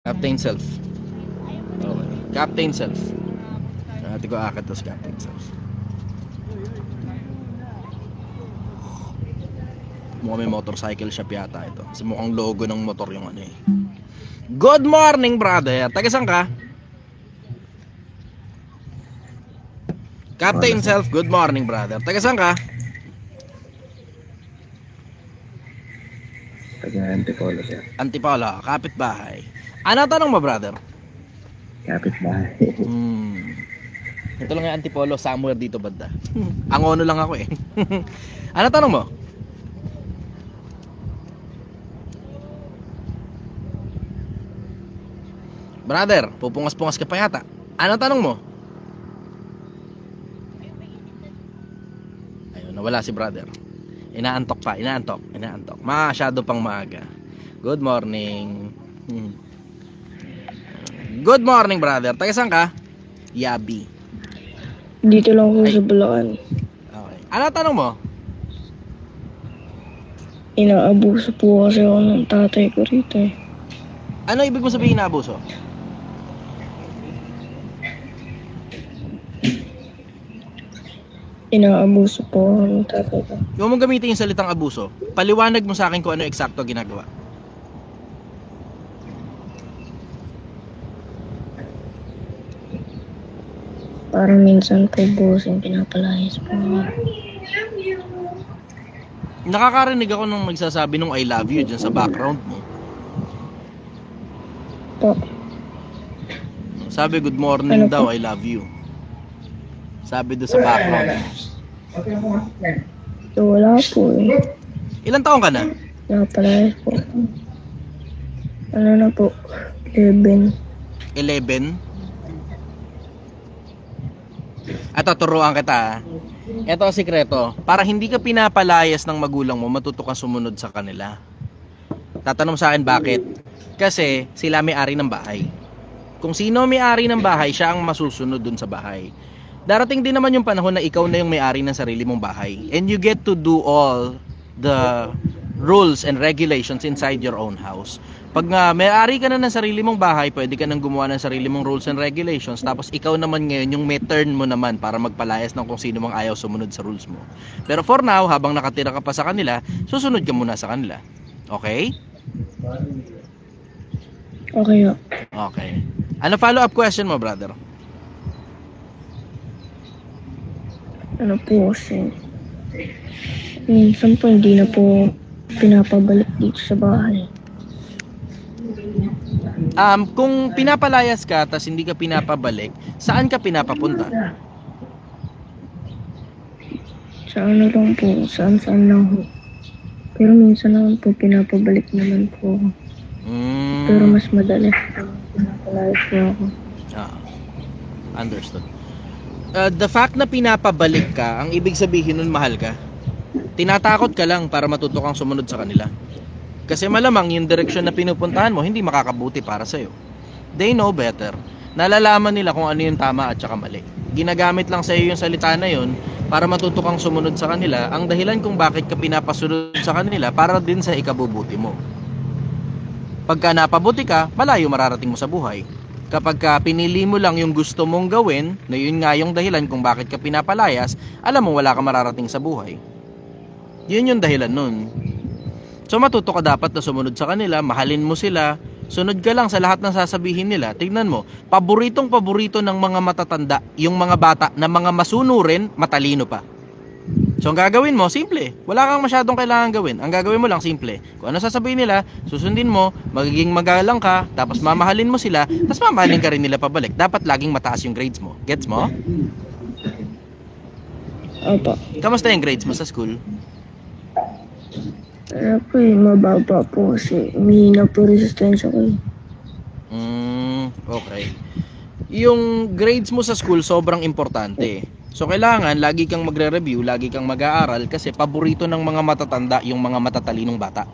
Captain Self. Okay. Captain Self. Nati ko akad to Captain Self. Mukhang may motorcycle shop yata ito. Kasi mukhang logo ng motor yung ano eh. Good morning, brother. Taga saan ka? Captain Self, good morning, brother. Taga saan ka? Taga Antipolo siya. Antipolo, kapitbahay. Ano tanong mo, brother? Kapitbahay. Ito lang yung Antipolo, somewhere dito banda. Angono lang ako eh. Ano tanong mo? Brother, pupungas-pungas ka pa yata. Ano tanong mo? Ayun, nawala si brother. Inaantok pa, inaantok. Masyado pang maaga. Good morning. Good morning, brother. Taga saan ka? Yabi. Dito lang po sa Bulacan. Okay. Ano tanong mo? Inaabuso po kasi ako ng tatay ko rito eh. Ano ibig mo sabihin na abuso? Inaabuso po ako ng tatay ko. Huwag mong gamitin yung salitang abuso. Paliwanag mo sa akin kung ano eksakto ginagawa. Parang minsan po bossing pinapalayas po niya. Nakakarinig ako nung nagsasabi nung I love you dyan sa background mo. Po. Sabi good morning Ano daw, po? I love you. Sabi doon sa background. So, wala po eh. Ilang taon ka na? Pinapalayas po. Ano na po? 11. 11? At tuturuan kita. Ito ang sikreto. Para hindi ka pinapalayas ng magulang mo, matuto kang sumunod sa kanila. Tatanong sa akin bakit? Kasi sila may-ari ng bahay. Kung sino may-ari ng bahay, siya ang masusunod dun sa bahay. Darating din naman yung panahon na ikaw na yung may-ari ng sarili mong bahay. And you get to do all the rules and regulations inside your own house. Pag may-ari ka na ng sarili mong bahay, pwede ka nang gumawa ng sarili mong rules and regulations. Tapos ikaw naman ngayon yung may turn mo naman para magpalayas ng kung sino mang ayaw sumunod sa rules mo. Pero for now, habang nakatira ka pa sa kanila, susunod ka muna sa kanila. Okay? Okay o. Okay. Ano follow-up question mo, brother? Ano po kasi. Minsan po hindi na po pinapabalik dito sa bahay. Kung pinapalayas ka tas hindi ka pinapabalik, saan ka pinapapunta? Sa ano lang po, saan lang po. Pero minsan naman po pinapabalik naman po ako. Pero mas madali. Pinapalayas po ako. Understood. The fact na pinapabalik ka, ang ibig sabihin nun mahal ka. Tinatakot ka lang para matuto kang sumunod sa kanila. Kasi malamang yung direksyon na pinupuntahan mo hindi makakabuti para sa'yo. They know better. Nalalaman nila kung ano yung tama at saka mali. Ginagamit lang sa'yo yung salita na yun para matuto kang sumunod sa kanila. Ang dahilan kung bakit ka pinapasunod sa kanila para din sa ikabubuti mo. Pagka napabuti ka, malayo mararating mo sa buhay. Kapag pinili mo lang yung gusto mong gawin, na yun nga yung dahilan kung bakit ka pinapalayas, alam mo wala ka mararating sa buhay. Yun yung dahilan nun. So matuto ka dapat na sumunod sa kanila, mahalin mo sila, sunod ka lang sa lahat ng sasabihin nila. Tignan mo, paborito ng mga matatanda, yung mga bata na mga masunurin, matalino pa. So ang gagawin mo, simple. Wala kang masyadong kailangan gawin. Ang gagawin mo lang, simple. Kung ano sasabihin nila, susundin mo, magiging magalang ka, tapos mamahalin mo sila, tapos mamahalin ka rin nila pabalik. Dapat laging mataas yung grades mo. Gets mo? Opo. Kamusta yung grades mo sa school? Ano po eh, mababa po kasi umihina po resistensya ko eh. Okay. Yung grades mo sa school sobrang importante. So kailangan lagi kang magre-review, lagi kang mag-aaral kasi paborito ng mga matatanda yung mga matatalinong bata.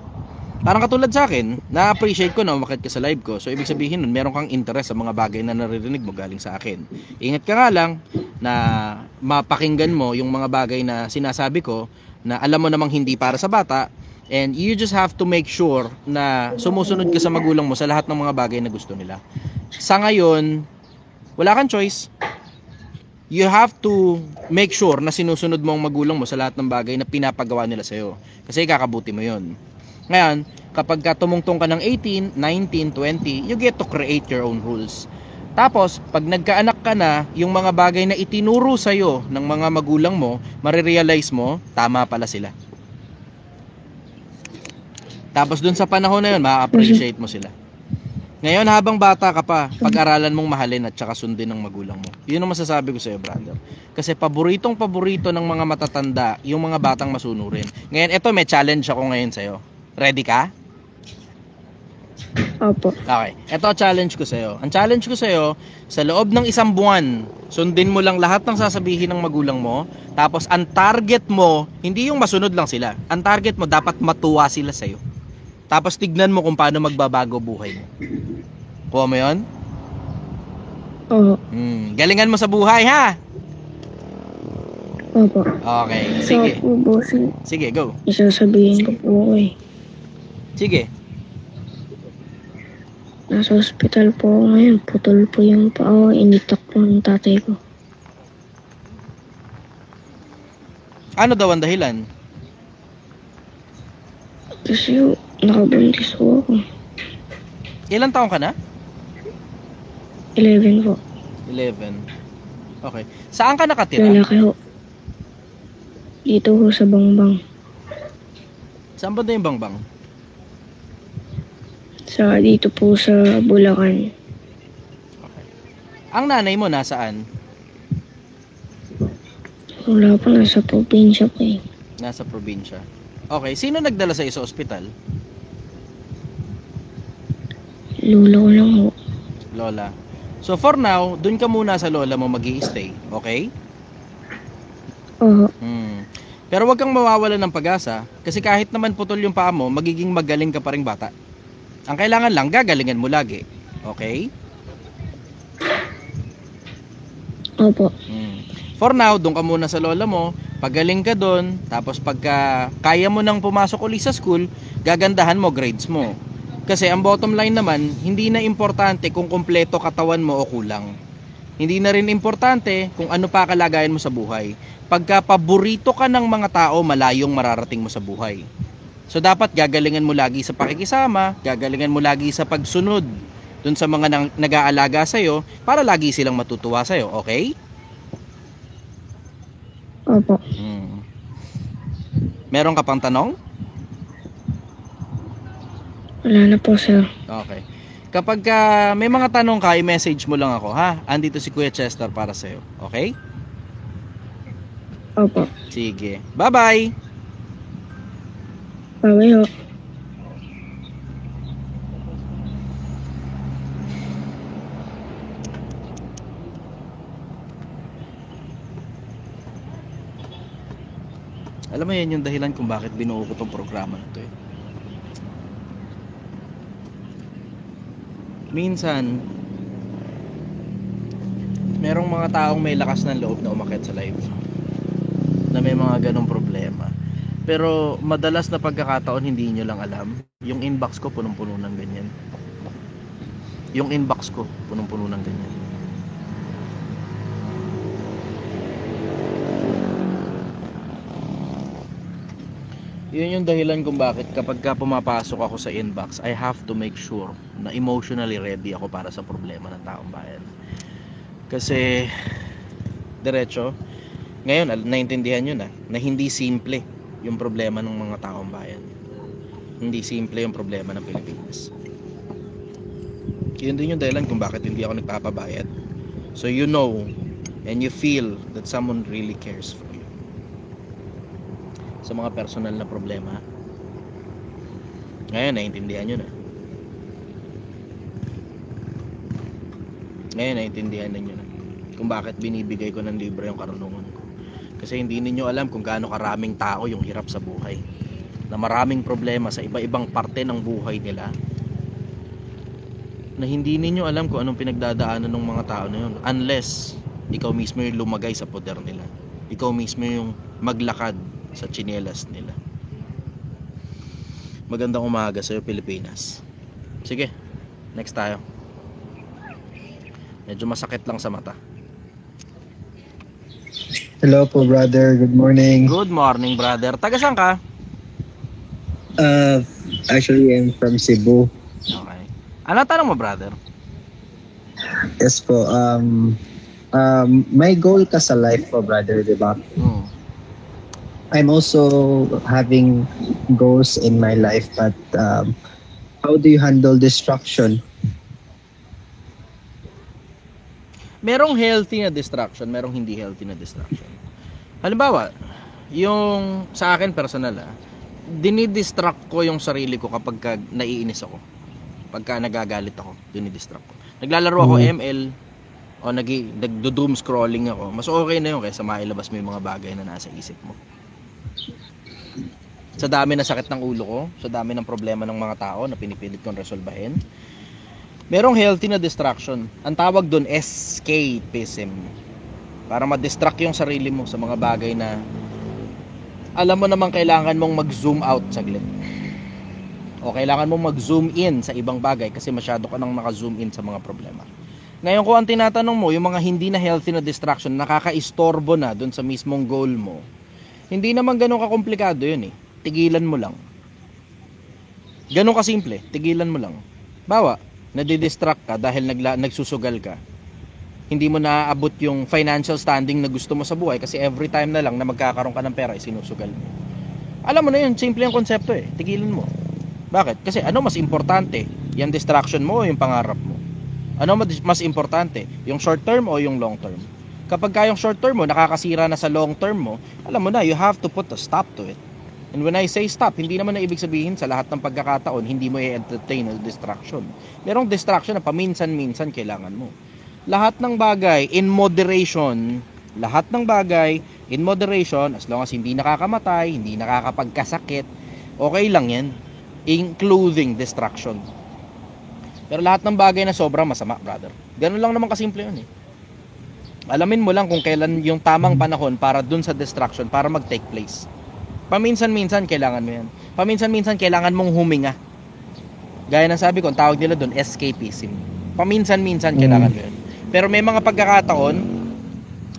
Parang katulad sa akin, na-appreciate ko na umakyat ka sa live ko. So ibig sabihin nun, meron kang interest sa mga bagay na naririnig mo galing sa akin. Ingat ka nga lang na mapakinggan mo yung mga bagay na sinasabi ko na alam mo namang hindi para sa bata. And you just have to make sure na sumusunod ka sa magulang mo sa lahat ng mga bagay na gusto nila. Sa ngayon, wala kang choice. You have to make sure na sinusunod mo ang magulang mo sa lahat ng bagay na pinapagawa nila sa'yo. Kasi kakabuti mo yun. Ngayon, kapag tumungtong ka ng 18, 19, 20, you get to create your own rules. Tapos, pag nagkaanak ka na, yung mga bagay na itinuro sa'yo ng mga magulang mo, marirealize mo, tama pala sila. Tapos dun sa panahon na yun, ma-appreciate mo sila. Ngayon, habang bata ka pa, pag-aralan mong mahalin at saka sundin ng magulang mo. Yun ang masasabi ko sa'yo, brother. Kasi paboritong-paborito ng mga matatanda, yung mga batang masunurin. Ngayon, eto may challenge ako ngayon sa'yo. Ready ka? Opo. Okay. Eto challenge ko sa'yo. Ang challenge ko sa'yo, sa loob ng 1 buwan, sundin mo lang lahat ng sasabihin ng magulang mo. Tapos, ang target mo, hindi yung masunod lang sila. Ang target mo, dapat matuwa sila sa'yo. Tapos tignan mo kung paano magbabago buhay mo. Kuha mo yun? Oo. Galingan mo sa buhay, ha? Opo. Okay, sige. So po, bossing, Sige, go. isasabihin ko po ako eh. Sige. Nasa ospital po ako ngayon. Putol po yung paa. Initak po ng tatay ko. Ano daw ang dahilan? Kasi nakabuntis po ako. Ilang taong ka na? 11 po. 11. Okay. Saan ka nakatira? Lalaki ho. Dito ho sa Bangbang. Saan ba na yung Bangbang? Dito po sa Bulacan. Okay. Ang nanay mo nasaan? Wala po, nasa probinsya po eh. Nasa probinsya. Okay. Sino nagdala sa sa ospital? Lula ko lang ho. Lola. So for now, dun ka muna sa lola mo mag-i-stay. Okay? Oo. Pero wag kang mawawala ng pag-asa kasi kahit naman putol yung paa mo, magiging magaling ka pa ring bata. Ang kailangan lang, gagalingan mo lagi. Okay? Opo. For now, doon ka muna sa lola mo, pagaling ka doon, tapos pagka kaya mo nang pumasok uli sa school, gagandahan mo grades mo. Kasi ang bottom line naman, hindi na importante kung kumpleto katawan mo o kulang. Hindi na rin importante kung ano pa kalagayan mo sa buhay. Pagka paborito ka ng mga tao, malayong mararating mo sa buhay. So dapat gagalingan mo lagi sa pakikisama, gagalingan mo lagi sa pagsunod dun sa mga nag-aalaga sa'yo para lagi silang matutuwa sa'yo, okay? Opo. Meron ka pang tanong? Wala na po, sir. Okay. Kapag may mga tanong ka, i-message mo lang ako, ha? Andito si Kuya Chester para sa'yo, okay? Opo. Sige. Bye-bye! Bye-bye ho. Alam mo yan yung dahilan kung bakit binuo ko tong programa na to eh. Minsan merong mga taong may lakas ng loob na umakyat sa live na may mga ganong problema, pero madalas na pagkakataon hindi nyo lang alam. Yung inbox ko punong-puno ng ganyan. Yung inbox ko punong-puno ng ganyan. Yun yung dahilan kung bakit kapag pumapasok ako sa inbox, I have to make sure na emotionally ready ako para sa problema ng taong bayan. Kasi diretso, ngayon naintindihan nyo na hindi simple yung problema ng mga taong bayan. Hindi simple yung problema ng Pilipinas. Yun din yung dahilan kung bakit hindi ako nagpapabayad. So you know and you feel that someone really cares for you sa mga personal na problema. Ngayon naiintindihan nyo na. Ngayon naiintindihan ninyo na kung bakit binibigay ko ng libre yung karunungan ko. Kasi hindi ninyo alam kung gaano karaming tao yung hirap sa buhay, na maraming problema sa iba-ibang parte ng buhay nila, na hindi ninyo alam kung anong pinagdadaanan ng mga tao na yun unless ikaw mismo yung lumagay sa poder nila, ikaw mismo yung maglakad sa tsinelas nila. Magandang umaga sa'yo, Pilipinas. Sige, next tayo. Medyo masakit lang sa mata. Hello po, brother. Good morning. Good morning, brother. Taga saan ka? Actually, I'm from Cebu. Okay. Ano tanong mo, brother? Yes po. My goal ka sa life po, brother, di ba? I'm also having goals in my life, but how do you handle distraction? Merong healthy na distraction, merong hindi healthy na distraction. Halimbawa, yung sa akin personal, dinidistract ko yung sarili ko kapag naiinis ako. Pagka nagagalit ako, dinidistract ko. Naglalaro ako ML o nagdo-doom scrolling ako. Mas okay na yun kaysa mailabas mo yung mga bagay na nasa isip mo. Sa dami na sakit ng ulo ko, sa dami ng problema ng mga tao na pinipilit kong resolbahin, merong healthy na distraction. Ang tawag doon, escapism. Para ma-distract yung sarili mo sa mga bagay na alam mo naman kailangan mong mag-zoom out saglit. O kailangan mong mag-zoom in sa ibang bagay kasi masyado ka nang naka-zoom in sa mga problema. Ngayon kung ang tinatanong mo, yung mga hindi na healthy na distraction, nakaka-istorbo na doon sa mismong goal mo, hindi naman ganun kakomplikado yun eh. Tigilan mo lang. Ganun kasimple, tigilan mo lang. Bawa, nadidistract ka dahil nagsusugal ka. Hindi mo naaabot yung financial standing na gusto mo sa buhay kasi every time na lang na magkakaroon ka ng pera, sinusugal mo. Alam mo na yun, simple yung konsepto eh. Tigilan mo. Bakit? Kasi ano mas importante? Yung distraction mo o yung pangarap mo? Ano mas importante? Yung short term o yung long term? Kapag yung short term mo, nakakasira na sa long term mo, alam mo na, you have to put a stop to it. And when I say stop, hindi naman na ibig sabihin sa lahat ng pagkakataon, hindi mo i-entertain ang distraction. Merong distraction na paminsan-minsan kailangan mo. Lahat ng bagay in moderation, as long as hindi nakakamatay, hindi nakakapagkasakit, okay lang yan, including distraction. Pero lahat ng bagay na sobrang masama, brother. Ganun lang naman kasimple yun eh. Alamin mo lang kung kailan yung tamang panahon para dun sa distraction, para mag-take place. Paminsan-minsan kailangan mo yan. Paminsan-minsan kailangan mong huminga. Gaya ng sabi ko, ang tawag nila doon, escapism. Paminsan-minsan kailangan mo yan. Pero may mga pagkakataon,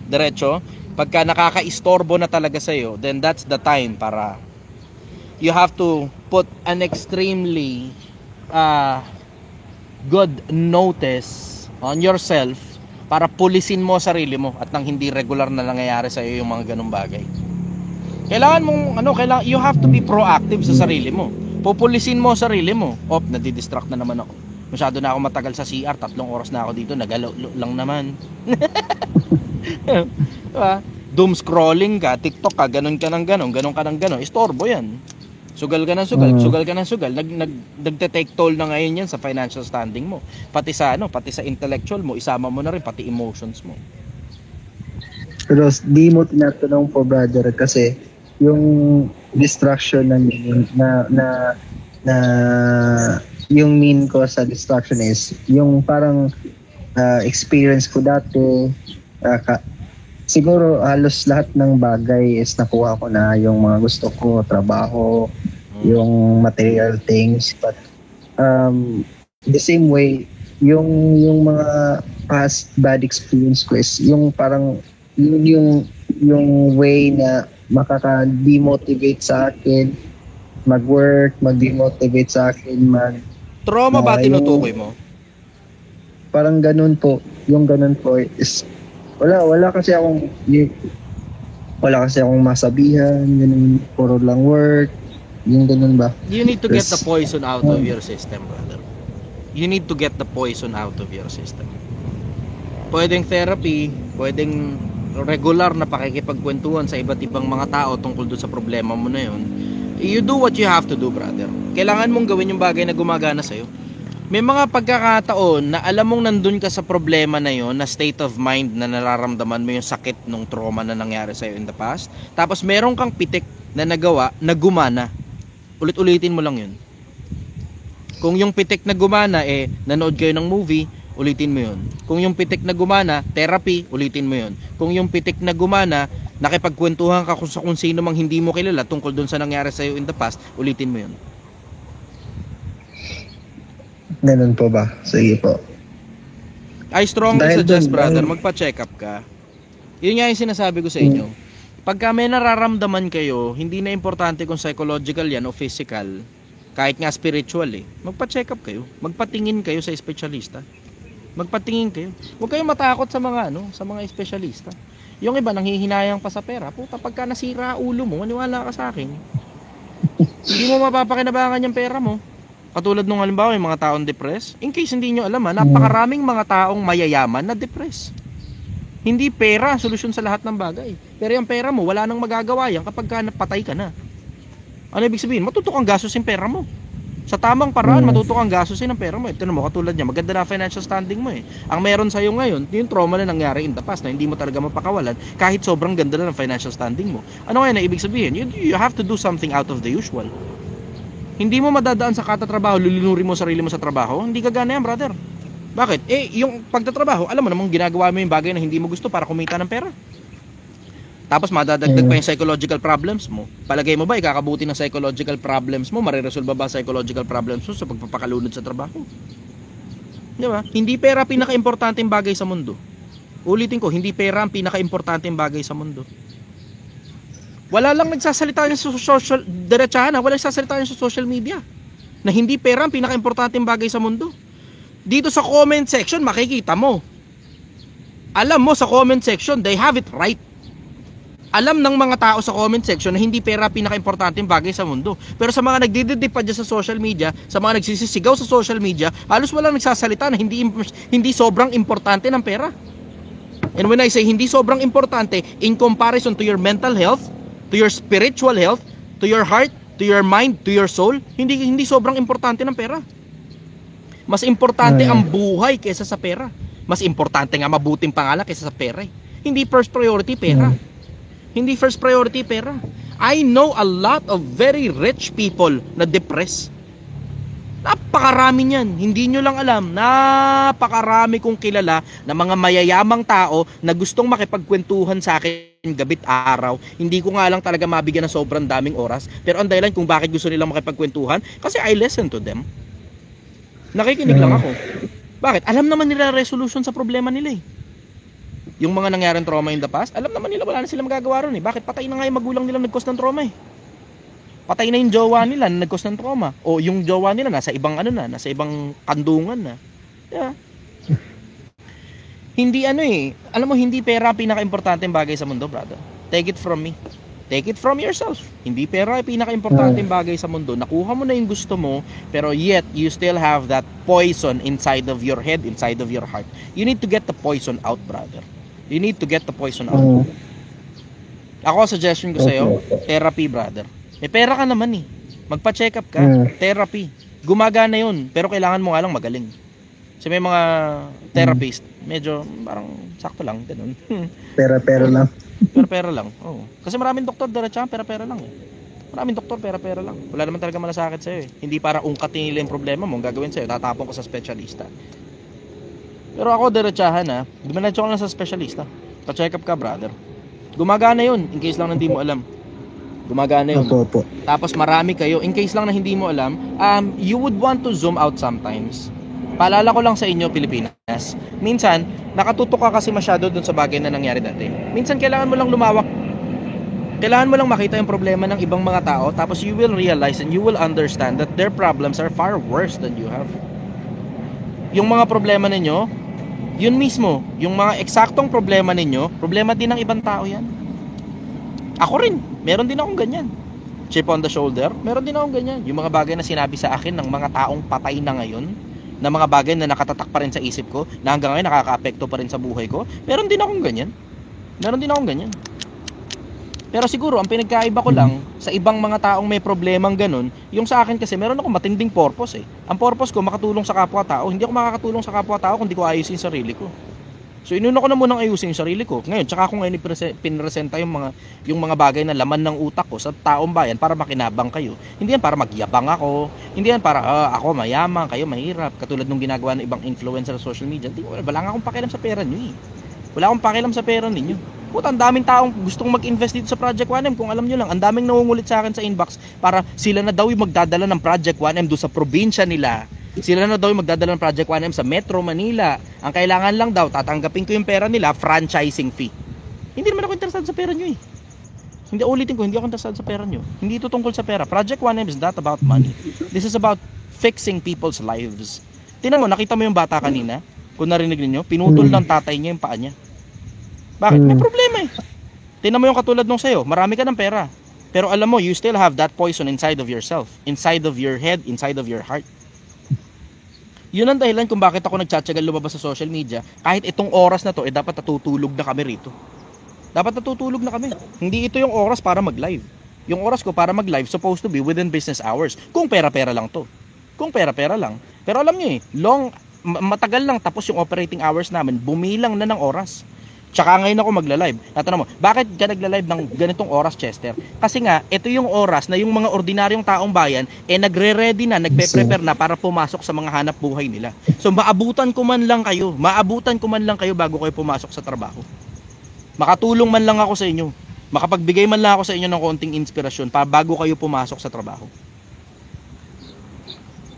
diretso, pagka nakaka-istorbo na talaga sa'yo, then that's the time para you have to put an extremely good notice on yourself para pulisin mo sarili mo at nang hindi regular na nangyayari sa'yo yung mga ganung bagay. Kailangan mong you have to be proactive sa sarili mo. Pupulisin mo sarili mo. Nadidistract na naman ako. Masyado na ako matagal sa CR, 3 oras na ako dito, nagalo lang naman. Diba? Doom scrolling ka, TikTok ka, ganun ka ng ganun, istorbo yan. Sugal ka ng sugal. Nagte-take toll na ngayon yan sa financial standing mo. Pati sa intellectual mo, isama mo na rin pati emotions mo. Pero di mo tinatanong po, brother, kasi yung distraction na yung mean ko sa distraction is yung parang experience ko dati, siguro halos lahat ng bagay is nakuha ko na, yung mga gusto ko, trabaho, yung material things, but the same way yung mga past bad experience ko is yung parang yung way na makaka-demotivate sa akin mag-demotivate sa akin trauma ba tinutukoy mo? Parang ganun po. Yung ganun po is wala kasi akong masabihan, ganun, puro lang work, yung ganun ba. You need to get the poison out of your system, brother. You need to get the poison out of your system. Pwedeng therapy, pwedeng regular na pakikipagkwentuhan sa iba't ibang mga tao tungkol doon sa problema mo na yun. You do what you have to do, brother. Kailangan mong gawin yung bagay na gumagana sa'yo. May mga pagkakataon na alam mong nandun ka sa problema na yun, na state of mind na nararamdaman mo yung sakit ng trauma na nangyari sa'yo in the past. Tapos meron kang pitik na nagawa na gumana. Ulit-ulitin mo lang yun. Kung yung pitik na gumana nanood kayo ng movie, ulitin mo yun. Kung yung pitik na gumana, therapy, ulitin mo yun. Kung yung pitik na gumana, nakipagkwentuhan ka kung sino mang hindi mo kilala tungkol dun sa nangyari sa'yo in the past, ulitin mo yun. Ganun po ba? Sige po. I strongly Dahil suggest, dun, brother, dahil- magpa-check up ka. Yun nga yung sinasabi ko sa inyo. Pagka may nararamdaman kayo, hindi na importante kung psychological yan o physical, kahit nga spiritual magpa-check up kayo. Magpatingin kayo sa espesyalista. Magpatingin kayo. Huwag kayong matakot sa mga sa mga espesyalista. Yung iba nanghihinayang pa sa pera. Puta, pagka nasira ulo mo, maniwala ka sa akin. Hindi mo mapapakinabangan yung pera mo. Katulad nung halimbawa yung mga taong depressed. In case hindi nyo alam, napakaraming mga taong mayayaman na depressed. Hindi pera ang solusyon sa lahat ng bagay. Pero yung pera mo, wala nang magagawa yan kapag napatay ka na. Ano ibig sabihin? Matuto kang gastusin pera mo. Sa tamang paraan, matuto kang gastusin ang pera mo. Tignan mo, katulad niya, maganda na financial standing mo Ang meron sa'yo ngayon, yung trauma na nangyari in the past na hindi mo talaga mapakawalan kahit sobrang ganda na ng financial standing mo. Ano ngayon na ibig sabihin? You have to do something out of the usual. Hindi mo madadaan sa katatrabaho, lulunurin mo sarili mo sa trabaho, hindi gagana yan, brother. Bakit? Yung pagtatrabaho, alam mo namang ginagawa mo yung bagay na hindi mo gusto para kumita ng pera. Tapos madadagdag pa yung psychological problems mo. Palagay mo ba ikakabuti ng psychological problems mo? Mareresolve ba psychological problems mo sa pagpapakalunod sa trabaho? Di ba? Hindi pera pinaka-importanteng bagay sa mundo. Ulitin ko, hindi pera ang pinaka-importanteng bagay sa mundo. Wala lang nagsasalita niya sa social, diretsahan wala nagsasalita niya sa social media na hindi pera ang pinaka-importanteng bagay sa mundo. Dito sa comment section, makikita mo. Alam mo sa comment section, they have it right. Alam ng mga tao sa comment section na hindi pera pinaka-importanteng bagay sa mundo. Pero sa mga nagdididip pa dyan sa social media, sa mga nagsisisigaw sa social media, halos walang nagsasalita na hindi sobrang importante ng pera. And when I say hindi sobrang importante, in comparison to your mental health, to your spiritual health, to your heart, to your mind, to your soul, hindi sobrang importante ng pera. Mas importante ang buhay kaysa sa pera. Mas importante nga mabuting pangalan kaysa sa pera. Hindi first priority pera. Hindi first priority pera. I know a lot of very rich people na depressed. Napakarami niyan. Hindi nyo lang alam. Napakarami kong kilala na mga mayayamang tao na gustong makipagkwentuhan sa akin gabit araw. Hindi ko nga lang talaga mabigyan ng sobrang daming oras. Pero ang dahilan kung bakit gusto nilang makipagkwentuhan, kasi I listen to them. Nakikinig lang ako. Bakit? Alam naman nila resolution sa problema nila Yung mga nangyaring trauma in the past, alam naman nila wala na silang magagawa ron Bakit? Patay na nga yung magulang nila nag-cause ng trauma Patay na yung jowa nila na nag-cause ng trauma. O yung jowa nila nasa ibang nasa ibang kandungan na. Yeah. Hindi alam mo, hindi pera pinaka-importanteng bagay sa mundo, brother. Take it from me. Take it from yourself. Hindi pera ay pinaka-importanteng bagay sa mundo. Nakuha mo na yung gusto mo, pero yet you still have that poison inside of your head, inside of your heart. You need to get the poison out, brother. You need to get the poison out. Ako, suggestion ko sa'yo, therapy, brother. May pera ka naman Magpa-check up ka. Therapy. Gumagana yun. Pero kailangan mo nga lang magaling. Kasi may mga therapist, medyo parang sakto lang. Ganun. Pera-pera lang. Pera-pera lang. Oo. Kasi maraming doktor, diretsahan, pera-pera lang Maraming doktor, pera-pera lang. Wala naman talaga malasakit sa'yo Hindi para ungkatin nila yung problema mo, ang gagawin sa'yo, tatapon ko sa specialista. Pero ako, diretsahan dumiretso ko lang sa specialista. Pa-check up ka, brother. Gumagana yun, in case lang na hindi mo alam. Gumagana yun. Opo. Tapos marami kayo, in case lang na hindi mo alam, you would want to zoom out sometimes. Paalala ko lang sa inyo, Pilipinas. Minsan, nakatutok ka kasi masyado dun sa bagay na nangyari dati. Minsan, kailangan mo lang lumawak. Kailangan mo lang makita yung problema ng ibang mga tao, tapos you will realize and you will understand that their problems are far worse than you have. Yung mga problema ninyo, yun mismo, yung mga eksaktong problema ninyo, problema din ng ibang tao yan. Ako rin, meron din akong ganyan. Chip on the shoulder, meron din akong ganyan. Yung mga bagay na sinabi sa akin ng mga taong patay na ngayon, na mga bagay na nakatatak pa rin sa isip ko, na hanggang ngayon nakaka-apekto pa rin sa buhay ko, meron din akong ganyan. Meron din akong ganyan. Pero siguro, ang pinagkaiba ko lang sa ibang mga taong may problemang ganun, yung sa akin kasi meron akong matinding purpose Ang purpose ko, makatulong sa kapwa-tao. Hindi ako makakatulong sa kapwa-tao kung di ko ayusin yung sarili ko. So inuna ko na munang ayusin yung sarili ko. Ngayon, tsaka ko ngayon pinresenta yung mga bagay na laman ng utak ko sa taong bayan para makinabang kayo. Hindi yan para magyabang ako. Hindi yan para ako mayaman, kayo mahirap. Katulad nung ginagawa ng ibang influencer sa social media. Wala nga akong pakialam sa pera nyo Wala akong pakialam sa pera ninyo. Puta, ang daming taong gustong mag-invest dito sa Project 1M. Kung alam nyo lang, ang daming nangungulit sa akin sa inbox para sila na daw yung magdadala ng Project 1M doon sa probinsya nila Sila na daw yung magdadala ng Project 1M sa Metro Manila. Ang kailangan lang daw, tatanggapin ko yung pera nila, franchising fee. Hindi naman ako interesado sa pera nyo eh. Hindi, ulitin ko, hindi ako interesado sa pera nyo. Hindi ito tungkol sa pera. Project 1M is not about money. This is about fixing people's lives. Tingnan mo, nakita mo yung bata kanina? Kung narinig niyo, pinutol ng tatay niya yung paa niya. Bakit? May problema eh. Tingnan mo yung katulad nung sa'yo, marami ka ng pera. Pero alam mo, you still have that poison inside of yourself, inside of your head, inside of your heart. Yun ang dahilan kung bakit ako nagtsatsagal lumabas sa social media. Kahit itong oras na to, dapat natutulog na kami rito. Dapat natutulog na kami. Hindi ito yung oras para mag-live. Yung oras ko para mag-live supposed to be within business hours. Kung pera-pera lang to. Kung pera-pera lang. Pero alam nyo matagal lang tapos yung operating hours namin, bumilang na ng oras. Tsaka ngayon ako magla-live. Natanong mo, bakit ka nagla-live ng ganitong oras, Chester? Kasi nga, ito yung oras na yung mga ordinaryong taong bayan nagre-ready na, nagpe-prepare na para pumasok sa mga hanap buhay nila. So maabutan ko man lang kayo bago kayo pumasok sa trabaho. Makatulong man lang ako sa inyo. Makapagbigay man lang ako sa inyo ng konting inspirasyon bago kayo pumasok sa trabaho.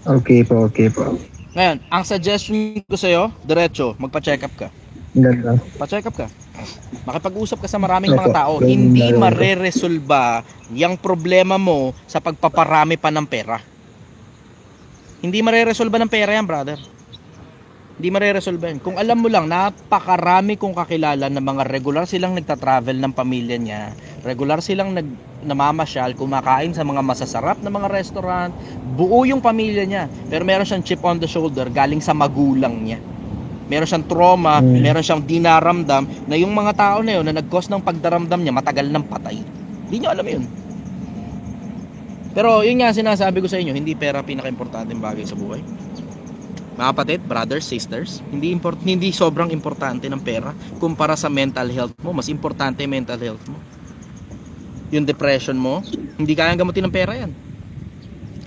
Okay po. Ngayon, ang suggestion ko sa'yo, diretso, magpa-check up ka. Ganda. Pa-check up ka. Makipag-usap ka sa maraming mga tao. Hindi mareresolba yung problema mo sa pagpaparami pa ng pera. Hindi mareresolba ng pera yan, brother. Hindi mareresolba yan. Kung alam mo lang, napakarami kong kakilala na mga regular silang nagta-travel ng pamilya niya. Regular silang namamasyal, kumakain sa mga masasarap na mga restaurant. Buo yung pamilya niya. Pero meron siyang chip on the shoulder galing sa magulang niya. Meron siyang trauma, meron siyang dinaramdam na yung mga tao na yun na nag-cause ng pagdaramdam niya matagal ng patay. Hindi nyo alam yun. Pero yun nga sinasabi ko sa inyo, hindi pera pinaka-importanteng bagay sa buhay. Mga kapatid, brothers, sisters, hindi sobrang importante ng pera kumpara sa mental health mo. Mas importante yung mental health mo. Yung depression mo, hindi kayang gamutin ng pera yan.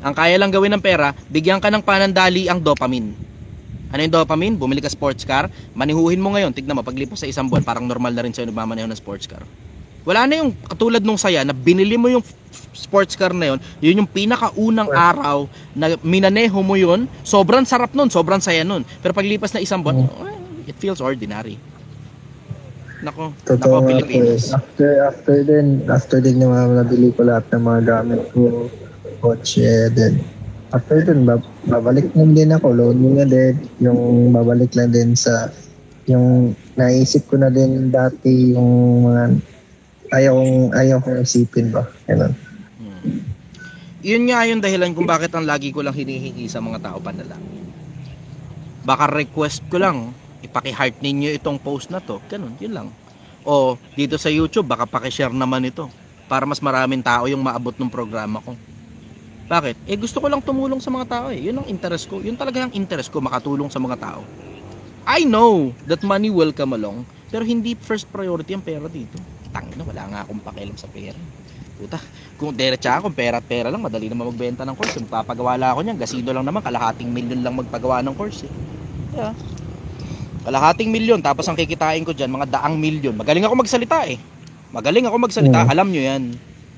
Ang kaya lang gawin ng pera, bigyan ka ng panandali ang dopamine. Ano yung dopamine? Bumili ka sports car, manihuhin mo ngayon, tignan mo, paglipas sa isang buwan, parang normal na rin sa'yo nagmamaneho ng sports car. Wala na yung katulad nung saya na binili mo yung sports car na yun, yun yung pinakaunang araw na minaneho mo yun, sobrang sarap nun, sobrang saya nun. Pero paglipas na isang buwan, it feels ordinary. Nako Pilipinas. After din naman nabili ko lahat ng mga gamit ko, kotse, then after dun, babalik lang din ako, loan mo na din, yung babalik lang din sa, yung naisip ko na din dati, yung mga, ayaw kong isipin ba, ganun. Yun nga yung dahilan kung bakit ang lagi ko lang hinihingi sa mga tao panalangin. Baka request ko lang, ipaki-heart ninyo itong post na to, ganun, yun lang. O dito sa YouTube, baka paki-share naman ito, para mas maraming tao yung maabot ng programa ko. Bakit? Gusto ko lang tumulong sa mga tao eh. Yun ang interest ko. Yun talaga ang interest ko, makatulong sa mga tao. I know that money will come along, pero hindi first priority ang pera dito. Tangina, wala nga akong pakialam sa pera. Puta, kung diretsa kung pera at pera lang, madali naman magbenta ng course. Kung papagawala ako niyan, gasino lang naman, kalahating milyon lang magpagawa ng course eh. Yeah. Kalahating milyon, tapos ang kikitain ko dyan, mga daang milyon. Magaling ako magsalita eh. Alam nyo yan.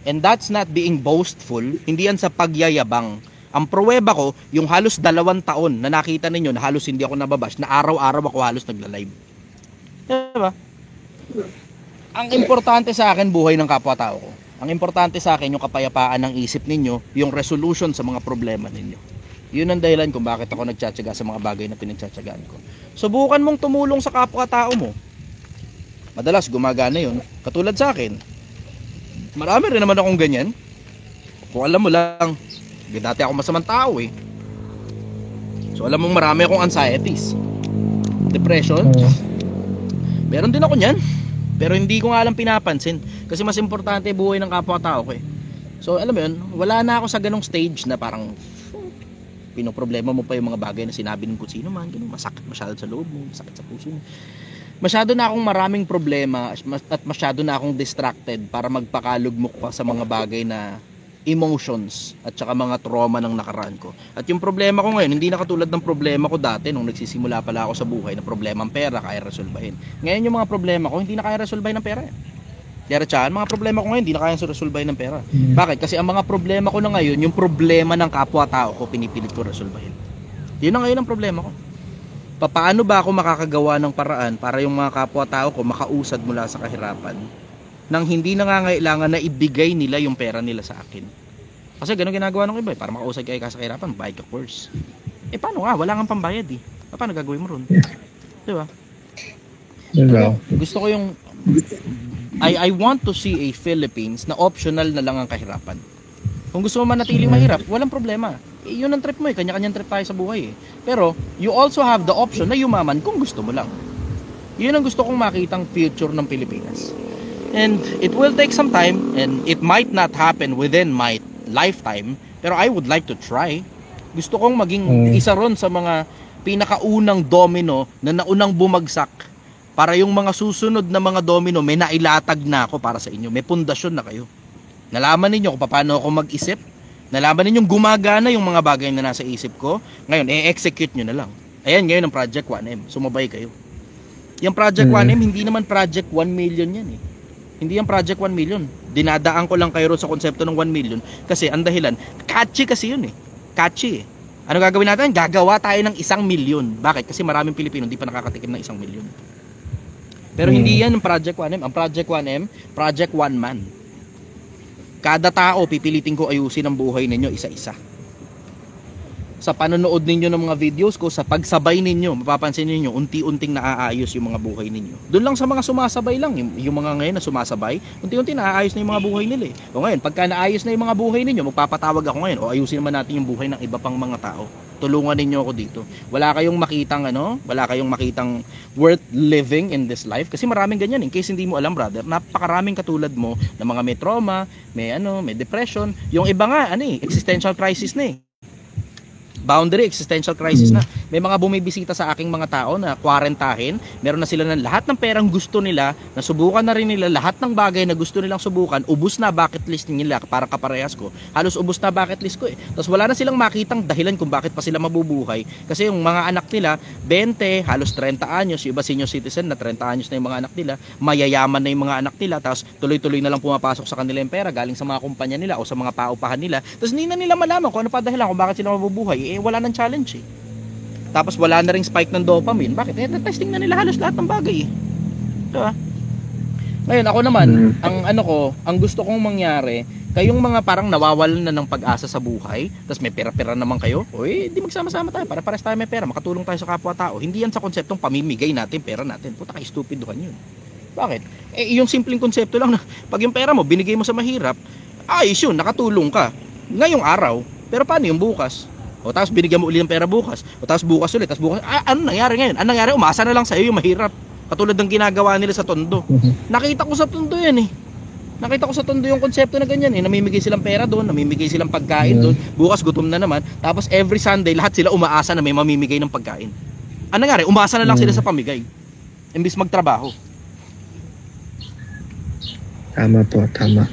And that's not being boastful, hindi yan sa pagyayabang. Ang pruweba ko, yung halos 2 taon na nakita ninyo na halos hindi ako nababash, na araw-araw ako halos nagla-live. Diba? Ang importante sa akin, buhay ng kapwa-tao ko. Ang importante sa akin, yung kapayapaan ng isip ninyo, yung resolution sa mga problema ninyo. Yun ang dahilan kung bakit ako nagtsatsaga sa mga bagay na pinagtsatsagaan ko. Subukan mong tumulong sa kapwa-tao mo. Madalas gumagana yun. Katulad sa akin. Marami rin naman akong ganyan. Kung alam mo lang, dati ako masamang tao eh. So alam mong marami akong anxieties, depression. Meron din ako niyan. Pero hindi ko nga alam pinapansin. Kasi mas importante buhay ng kapwa-tao ko eh. So alam mo yun, wala na ako sa ganong stage na parang pinoproblema mo pa yung mga bagay na sinabi ng kung sino man. Ganun, masakit masyado sa loob mo, masakit sa puso mo. Masyado na akong maraming problema at masyado na akong distracted para magpakalugmok pa sa mga bagay na emotions at saka mga trauma ng nakaraan ko. At yung problema ko ngayon, hindi na katulad ng problema ko dati nung nagsisimula pala ako sa buhay na problema ang pera, kaya resolbahin. Ngayon yung mga problema ko, hindi na kaya resolbahin ng pera. Diretsahan, mga problema ko ngayon, hindi na kaya resolbahin ng pera. Bakit? Kasi ang mga problema ko na ngayon, yung problema ng kapwa-tao ko, pinipilit ko resolbahin. Yun na ngayon ang problema ko. Paano ba ako makakagawa ng paraan para yung mga kapwa-tao ko makausad mula sa kahirapan nang hindi nangangailangan na ibigay nila yung pera nila sa akin? Kasi ganun ginagawa ng iba, para makausad kayo sa kahirapan, buy ka course. Paano nga? Wala kang pambayad eh. Paano gagawin mo ron? Diba? Gusto ko yung I want to see a Philippines na optional na lang ang kahirapan. Kung gusto mo manatiling mahirap, walang problema. Yun ang trip mo eh. Kanya-kanyang trip tayo sa buhay eh. Pero, you also have the option na yumaman kung gusto mo lang. Yun ang gusto kong makitang future ng Pilipinas. And it will take some time and it might not happen within my lifetime, pero I would like to try. Gusto kong maging isa ron sa mga pinakaunang domino na naunang bumagsak para yung mga susunod na mga domino may nailatag na ako para sa inyo. May pundasyon na kayo. Nalaman ninyo kung paano ako mag-isip. Nalaman ninyong gumagana yung mga bagay na nasa isip ko. Ngayon, execute nyo na lang. Ayan, ngayon ang Project 1M. Sumabay kayo. Yung Project 1M, hindi naman Project 1 million yan eh. Hindi yung Project 1 million. Dinadaan ko lang kayo sa konsepto ng 1 million. Kasi ang dahilan, catchy kasi yun eh. Catchy eh. Ano gagawin natin? Gagawa tayo ng 1 million. Bakit? Kasi maraming Pilipino hindi pa nakakatikim ng 1 million. Pero hindi yan ang Project 1M. Ang Project 1M, Project 1 Man. Kada tao, pipilitin ko ayusin ang buhay ninyo isa-isa. Sa panonood ninyo ng mga videos ko, sa pagsabay ninyo, mapapansin ninyo, unti-unting naaayos yung mga buhay ninyo. Doon lang sa mga sumasabay lang, yung mga ngayon na sumasabay, unti-unti naaayos na yung mga buhay nila eh. O ngayon, pagka naayos na yung mga buhay ninyo, magpapatawag ako ngayon, o ayusin naman natin yung buhay ng iba pang mga tao. Tulungan ninyo ako dito. Wala kayong makitang worth living in this life kasi maraming ganyan. In case hindi mo alam, brother, napakaraming katulad mo na mga may trauma, may depression. Yung iba nga, existential crisis na eh. Boundary, existential crisis na. May mga bumibisita sa aking mga tao na kwarentahin, meron na sila ng lahat ng perang gusto nila, nasubukan na rin nila lahat ng bagay na gusto nilang subukan, ubus na bucket list nila para kaparehas ko. Halos ubus na bucket list ko eh. Tapos wala na silang makitang dahilan kung bakit pa sila mabubuhay. Kasi yung mga anak nila, 20, halos 30 anyos, yung iba senior citizen na 30 anyos na yung mga anak nila, mayayaman na yung mga anak nila, tapos tuloy-tuloy na lang pumapasok sa kanila yung pera galing sa mga kumpanya nila o sa mga paupahan nila. Tapos hindi na nila malaman kung ano pa dahilan kung bakit sila mabubuhay. Wala nang challenge eh. Tapos wala na ring spike ng dopamine. Bakit? Testing na nila halos lahat ng bagay eh. Diba? Ngayon ako naman, ang gusto kong mangyari, kayong mga parang nawawalan na ng pag-asa sa buhay, tapos may pera-pera naman kayo, di magsama-sama tayo, para pares tayo may pera, makatulong tayo sa kapwa-tao. Hindi yan sa konseptong pamimigay natin pera natin. Puta, ka-stupiduhan yun. Bakit? Yung simpleng konsepto lang na pag yung pera mo binigay mo sa mahirap, ayos yun, nakatulong ka ngayong araw. Pero paano yung bukas? O tapos binigyan mo ulit ng pera bukas. O tapos bukas ulit. Tapos bukas, ano nangyari ngayon? Ano nangyari? Umasa na lang sa'yo yung mahirap. Katulad ng ginagawa nila sa Tondo. Nakita ko sa Tondo yan eh. Nakita ko sa Tondo yung konsepto na ganyan eh. Namimigay silang pera doon, namimigay silang pagkain doon. Bukas gutom na naman. Tapos every Sunday, lahat sila umaasa na may mamimigay ng pagkain. Ano nangyari? Umasa na lang sila sa pamigay. Imbis magtrabaho. Tama po, tama.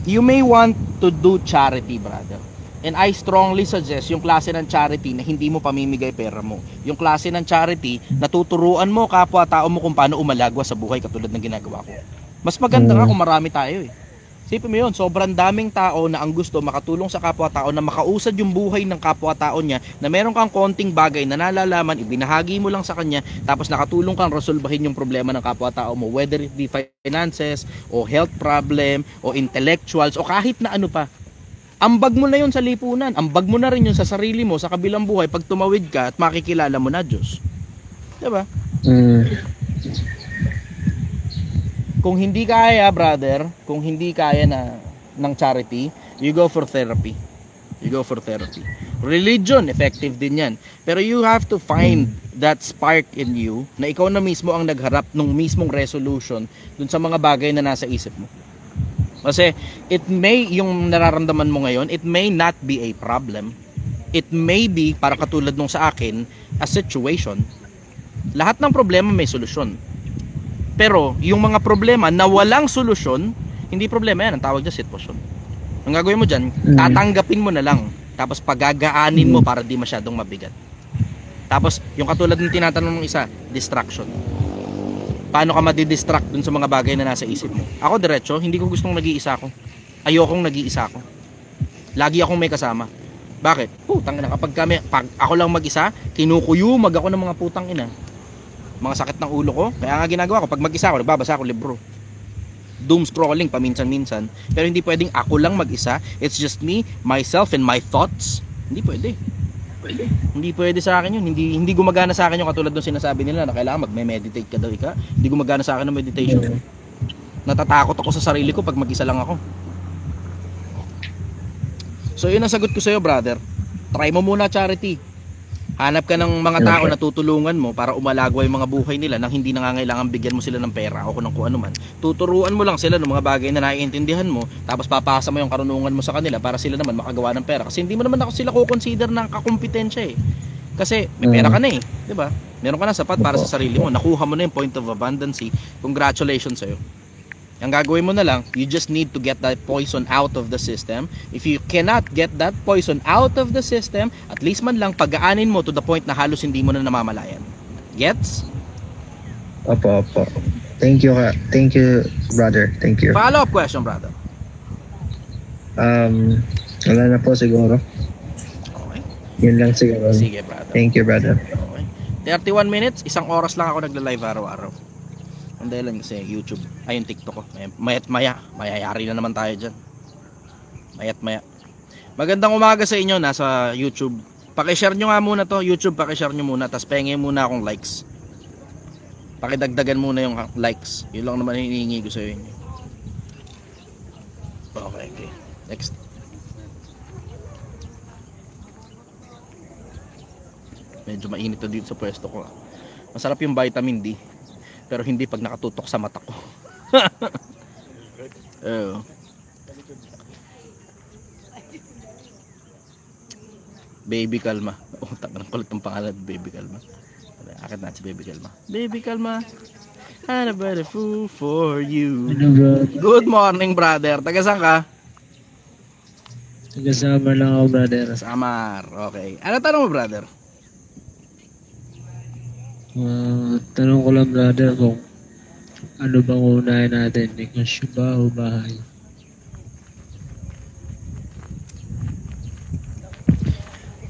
You may want to do charity, brother. And I strongly suggest yung klase ng charity na hindi mo pamimigay pera mo. Yung klase ng charity na tuturuan mo kapwa-tao mo kung paano umalagwa sa buhay katulad ng ginagawa ko. Mas maganda nga kung marami tayo eh. Isipin mo yun, sobrang daming tao na ang gusto makatulong sa kapwa-tao na makausad yung buhay ng kapwa-tao niya na meron kang konting bagay na nalalaman, ibinahagi mo lang sa kanya, tapos nakatulong kang resolbahin yung problema ng kapwa-tao mo, whether it be finances, o health problem, o intellectuals, o kahit na ano pa. Ambag mo na yun sa lipunan, ambag mo na rin yun sa sarili mo, sa kabilang buhay, pag tumawid ka at makikilala mo na Diyos. Diba? Kung hindi kaya, brother, kung hindi kaya ng charity, you go for therapy. You go for therapy. Religion, effective din yan. Pero you have to find that spark in you na ikaw na mismo ang nagharap ng mismong resolution dun sa mga bagay na nasa isip mo. Kasi yung nararamdaman mo ngayon, it may not be a problem. It may be, para katulad nung sa akin, a situation. Lahat ng problema may solusyon. Pero yung mga problema na walang solusyon, hindi problema yan, ang tawag dyan sitwasyon. Ang gagawin mo dyan, tatanggapin mo na lang. Tapos pagagaanin mo para di masyadong mabigat. Tapos yung katulad ng tinatanong ng isa, distraction. Paano ka madidistract dun sa mga bagay na nasa isip mo? Ako diretso, hindi ko gustong nag-iisa ako. Ayokong nag-iisa ako. Lagi akong may kasama. Bakit? Putang ina, pag ako lang mag-isa, kinukuyumag ako ng mga putang ina. Mga sakit ng ulo ko. Kaya nga ginagawa ko, pag mag-isa ako, nagbabasa ako libro. Doom scrolling paminsan-minsan. Pero hindi pwedeng ako lang mag-isa. It's just me, myself, and my thoughts. Hindi pwede. Hindi pwede sa akin yun. Hindi gumagana sa akin yung katulad ng sinasabi nila na kailangan magme-meditate ka daw ika. Hindi gumagana sa akin ng meditation. Natatakot ako sa sarili ko pag mag-isa lang ako. So yun ang sagot ko sa'yo, brother. Try mo muna charity. Hanap ka ng mga tao na tutulungan mo para umalagwa yung mga buhay nila nang hindi nangangailangan bigyan mo sila ng pera o kung ano man. Tuturuan mo lang sila ng mga bagay na naiintindihan mo, tapos papasa mo yung karunungan mo sa kanila para sila naman makagawa ng pera. Kasi hindi mo naman ako sila ko-consider ng kakumpetensya eh. Kasi may pera ka na eh, 'di ba? Meron ka na sapat para sa sarili mo. Nakuha mo na yung point of abundance. Congratulations sa'yo. Ang gagawin mo na lang, you just need to get that poison out of the system. If you cannot get that poison out of the system, at least man lang pagaanin mo to the point na halos hindi mo na namamalayan. Gets? Opo. Thank you, brother. Thank you. Follow-up question, brother. Wala na po siguro. Okay. Yun lang siguro. Sige, brother. Thank you, brother. Okay. 31 minutes, 1 oras lang ako nagla-live araw-araw. Ang dahilan kasi YouTube, ay yung TikTok ko. Mayat maya, mayayari na naman tayo dyan. Mayat maya. Magandang umaga sa inyo, nasa YouTube. Pakishare nyo nga muna to, YouTube, pakishare nyo muna. Tapos pengin muna akong likes. Pakidagdagan muna yung likes. Yun lang naman hinihingi ko sa inyo. Okay. Next. Medyo mainit na dito sa pwesto ko. Masarap yung vitamin D. Pero hindi pag nakatutok sa mata ko. Baby Kalma. Oh, tama ng kulit ng pangalan, Baby Kalma. Akit na si Baby Kalma. Baby Kalma. I'm a better fool for you. Good morning, brother. Taga saan ka? Taga Samar lang ako, brother. Samar. Okay. Ano tanong mo, brother? Tanong ko lang, brother, kung ano bang unahin natin, negosyo ba o bahay?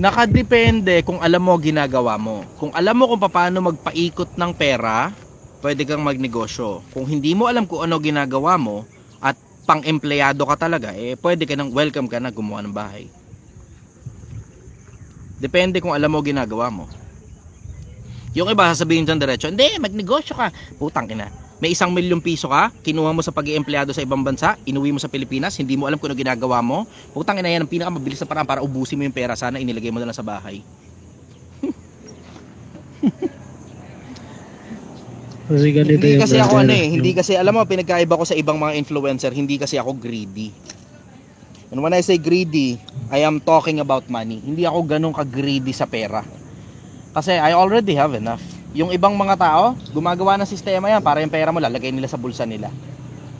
Nakadepende kung alam mo ginagawa mo. Kung alam mo kung paano magpaikot ng pera, pwede kang magnegosyo. Kung hindi mo alam kung ano ginagawa mo at pang-empleyado ka talaga, pwede ka nang welcome ka na gumawa ng bahay. Depende kung alam mo ginagawa mo. Yung iba sasabihin dyan diretso, hindi, magnegosyo ka. Putang ina. May 1 milyong piso ka, kinuha mo sa pag-i-empleyado sa ibang bansa, inuwi mo sa Pilipinas, hindi mo alam kung ano ginagawa mo. Putang ina, yan ang pinakamabilis na paraan para ubusin mo yung pera. Sana inilagay mo na lang sa bahay. Kasi ganito Hindi yung kasi ako brother, hindi kasi alam mo, pinagkaiba ko sa ibang mga influencer, hindi kasi ako greedy. And when I say greedy, I am talking about money. Hindi ako ganun ka-greedy sa pera. Kasi I already have enough. Yung ibang mga tao, gumagawa ng sistema yan para yung pera mo lalagay nila sa bulsa nila.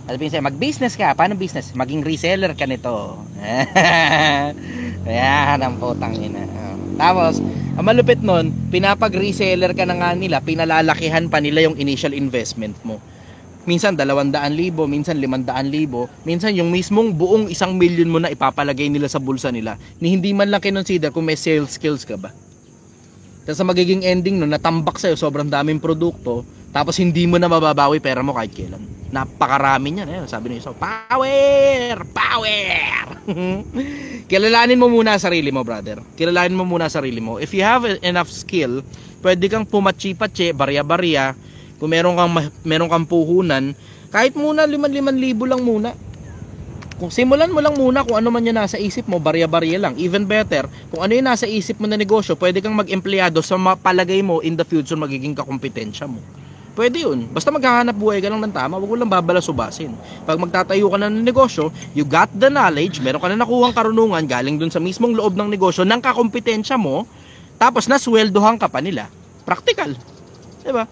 At sabihin sa'yo, mag-business ka. Paano business? Maging reseller ka nito. Ayan, ang putang ina. Tapos, ang malupit nun, pinapag-reseller ka na nga nila, pinalalakihan pa nila yung initial investment mo. Minsan 200,000, minsan 500,000, minsan yung mismong buong 1 million mo na ipapalagay nila sa bulsa nila. Ni hindi man lang kinonsider kung may sales skills ka ba. Tapos sa magiging ending nun, natambak sa'yo sobrang daming produkto, tapos hindi mo na mababawi pera mo kahit kailan. Napakarami niyan. Sabi ng isa, power! Kilalanin mo muna sarili mo, brother. Kilalanin mo muna sarili mo. If you have enough skill, pwede kang pumatsi-patsi, barya-barya. Kung meron kang puhunan, kahit muna 5,000 lang muna. Kung simulan mo lang muna kung ano man yung nasa isip mo, barya-barya lang. Even better, kung ano yung nasa isip mo na negosyo, pwede kang mag-empleyado sa mapalagay mo in the future magiging kakumpetensya mo. Pwede yun. Basta maghahanap buhay ka lang ng tama, wag mo lang babalasubasin. Pag magtatayo ka na ng negosyo, you got the knowledge, meron ka na nakuhang karunungan galing dun sa mismong loob ng negosyo ng kakumpetensya mo, tapos nasweldohan ka pa nila. Practical. Diba?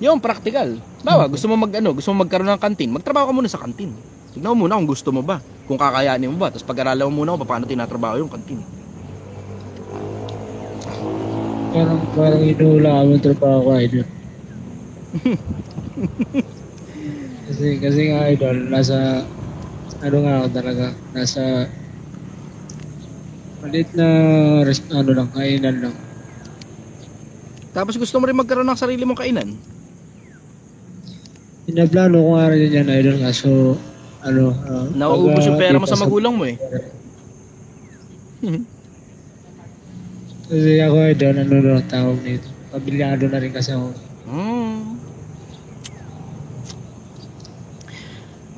Yung practical. Bawa, gusto mo magkaroon ng kantin, magtrabaho ka muna sa kantin. Tignan mo muna kung gusto mo ba, kung kakayanin mo ba, tapos pag-aralan mo muna kung paano tinatrabaho yung kantin. Parang inuula ka ng trabaho ko, idol. kasi nga, idol, nasa, ano nga ako talaga, nasa Malit na ano lang, kainan lang. Tapos gusto mo rin magkaroon ng sarili mong kainan. Pinaplano ko nga rin yan, idol, kaso ano, Nauubos yung pera mo sa magulang mo eh. Kasi ako idol, ano na tawag nito. Pabilyado na rin kasi ako.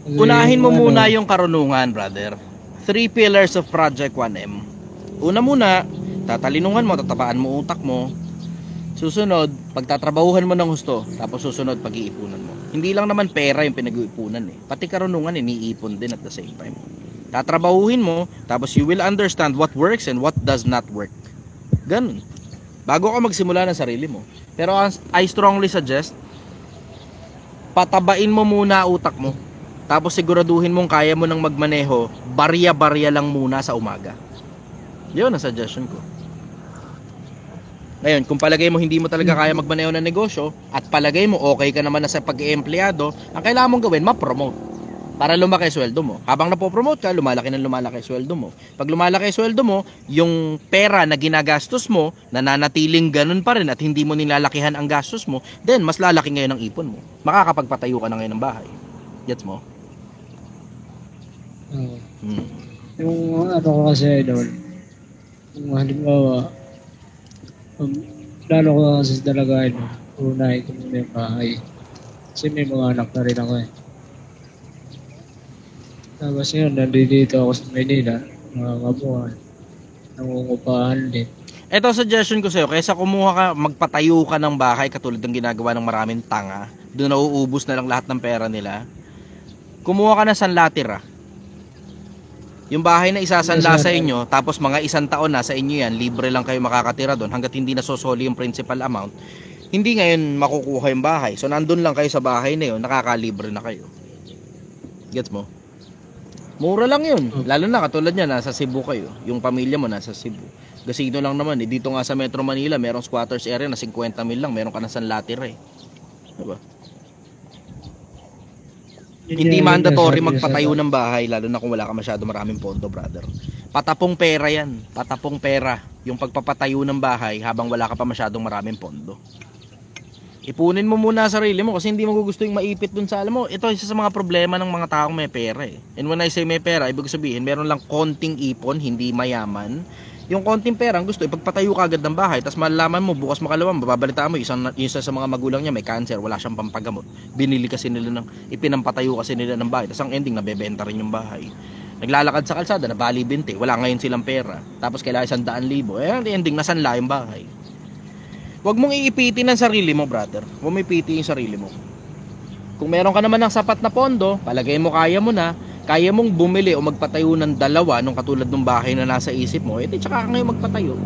Kasi Unahin mo yung, muna yung karunungan, brother. 3 pillars of Project 1M. Una muna, tatalinungan mo, tatapaan mo utak mo. Susunod, pagtatrabahuhan mo ng husto. Tapos susunod, pag-iipunan mo. Hindi lang naman pera yung pinag-iipunan eh. Pati karunungan, iniipon din at the same time. Tatrabahuhin mo, tapos you will understand what works and what does not work. Ganun. Bago ka magsimula ng sarili mo. Pero I strongly suggest, patabain mo muna utak mo. Tapos siguraduhin mong kaya mo nang magmaneho, barya-barya lang muna sa umaga. Yun ang suggestion ko. Ngayon, kung palagay mo hindi mo talaga kaya magmaneho ng negosyo at palagay mo okay ka naman na sa pag-i-empleyado, ang kailangan mong gawin, ma-promote para lumaki sweldo mo. Habang napopromote ka, lumalaki sweldo mo. Pag lumalaki sweldo mo, yung pera na ginagastos mo, nananatiling ganun pa rin at hindi mo nilalakihan ang gastos mo, then mas lalaki ngayon ang ipon mo. Makakapagpatayo ka na ngayon ng bahay. Gets mo? Yung ano ko kasi idol, yung halimbawa, plano ko kasi talaga idol, unahin ko muna yung bahay. Kasi may mga anak na rin ako eh. Tapos yun, nandito ako sa Manila, mga kabuhan, nangungupahan din. Ito suggestion ko sa'yo, kaysa kumuha ka, magpatayo ka ng bahay katulad ng ginagawa ng maraming tanga, doon nauubos na lang lahat ng pera nila, kumuha ka na sanlatira. Yung bahay na isasanla sa inyo, tapos mga 1 taon na sa inyo yan, libre lang kayo makakatira doon hanggat hindi nasosoli yung principal amount, hindi ngayon makukuha yung bahay. So nandun lang kayo sa bahay na yun, nakakalibre na kayo. Gets mo? Mura lang yun. Lalo na katulad niya, nasa Cebu kayo. Yung pamilya mo nasa Cebu. Gasino lang naman eh. Dito nga sa Metro Manila, merong squatters area na 50 mil lang. Meron ka na sanlatira eh. Diba? Hindi mandatory magpatayo ng bahay lalo na kung wala ka masyado maraming pondo, brother. Patapong pera yan. Patapong pera. Yung pagpapatayo ng bahay habang wala ka pa masyadong maraming pondo. Ipunin mo muna sarili mo kasi hindi mo gusto yung maipit dun sa alam mo. Ito isa sa mga problema ng mga taong may pera eh. And when I say may pera, ibig sabihin meron lang konting ipon, hindi mayaman. Yung konting pera ang gusto, ipagpatayo ka agad ng bahay, tapos malalaman mo, bukas makalaman, babalitaan mo, isa sa mga magulang niya may cancer, wala siyang pampagamot. Binili kasi nila ipinampatayo kasi nila ng bahay, tapos ang ending, nabebenta rin yung bahay. Naglalakad sa kalsada, nabali 20, wala ngayon silang pera. Tapos kailangan 100,000, ang ending, nasanla yung bahay. Huwag mong iipitin ang sarili mo, brother. Huwag mo ipitin yung sarili mo. Kung meron ka naman ng sapat na pondo, palagay mo kaya mo na, kaya mong bumili o magpatayo ng 2 nung katulad ng bahay na nasa isip mo, edi tsaka ka ngayon magpatayo.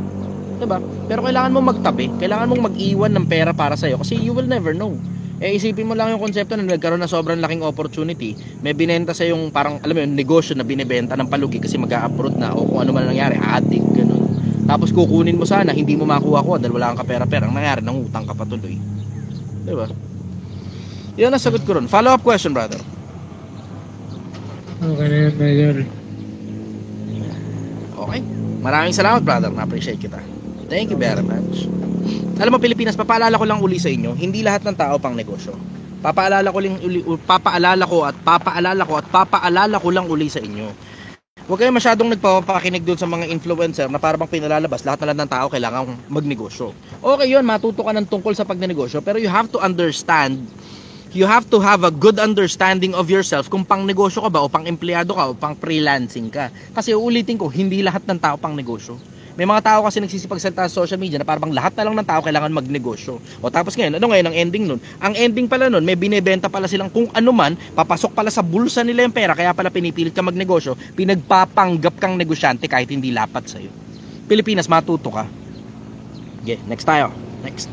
Diba? Pero kailangan mong magtabi, kailangan mong mag-iwan ng pera para sa'yo kasi you will never know. Isipin mo lang yung konsepto na nagkaroon ng sobrang laking opportunity, may binenta sa yung parang, alam mo yung negosyo na binibenta ng palugi kasi mag-a-abroad na o kung ano man nangyari, addict, ganun. Tapos kukunin mo sana, hindi mo makuha dahil wala kang kapera-pera, ang nangyari, nangutang ka patuloy. Diba? Yan ang sagot ko ron. Follow-up question, brother. Okay na yan, Mayor. Okay. Maraming salamat, brother. Na-appreciate kita. Thank you very much. Alam mo, Pilipinas, papaalala ko lang uli sa inyo, hindi lahat ng tao pang negosyo. Papaalala ko lang uli sa inyo. Huwag kayo masyadong nagpapakinig doon sa mga influencer na parang pinalalabas lahat na lang ng tao kailangan magnegosyo. Okay yun, matuto ka ng tungkol sa pagnenegosyo, pero you have to understand, you have to have a good understanding of yourself kung pang negosyo ka ba o pang empleyado ka o pang freelancing ka. Kasi uulitin ko, hindi lahat ng tao pang negosyo. May mga tao kasi nagsisipagsalita sa social media na parang lahat na lang ng tao kailangan magnegosyo. O tapos ngayon, ano ngayon ang ending nun? Ang ending pala nun, may binebenta pala silang kung ano man, papasok pala sa bulsa nila yung pera, kaya pala pinipilit ka magnegosyo, pinagpapanggap kang negosyante kahit hindi lapat sa'yo. Pilipinas, matuto ka. Okay, next tayo. Next.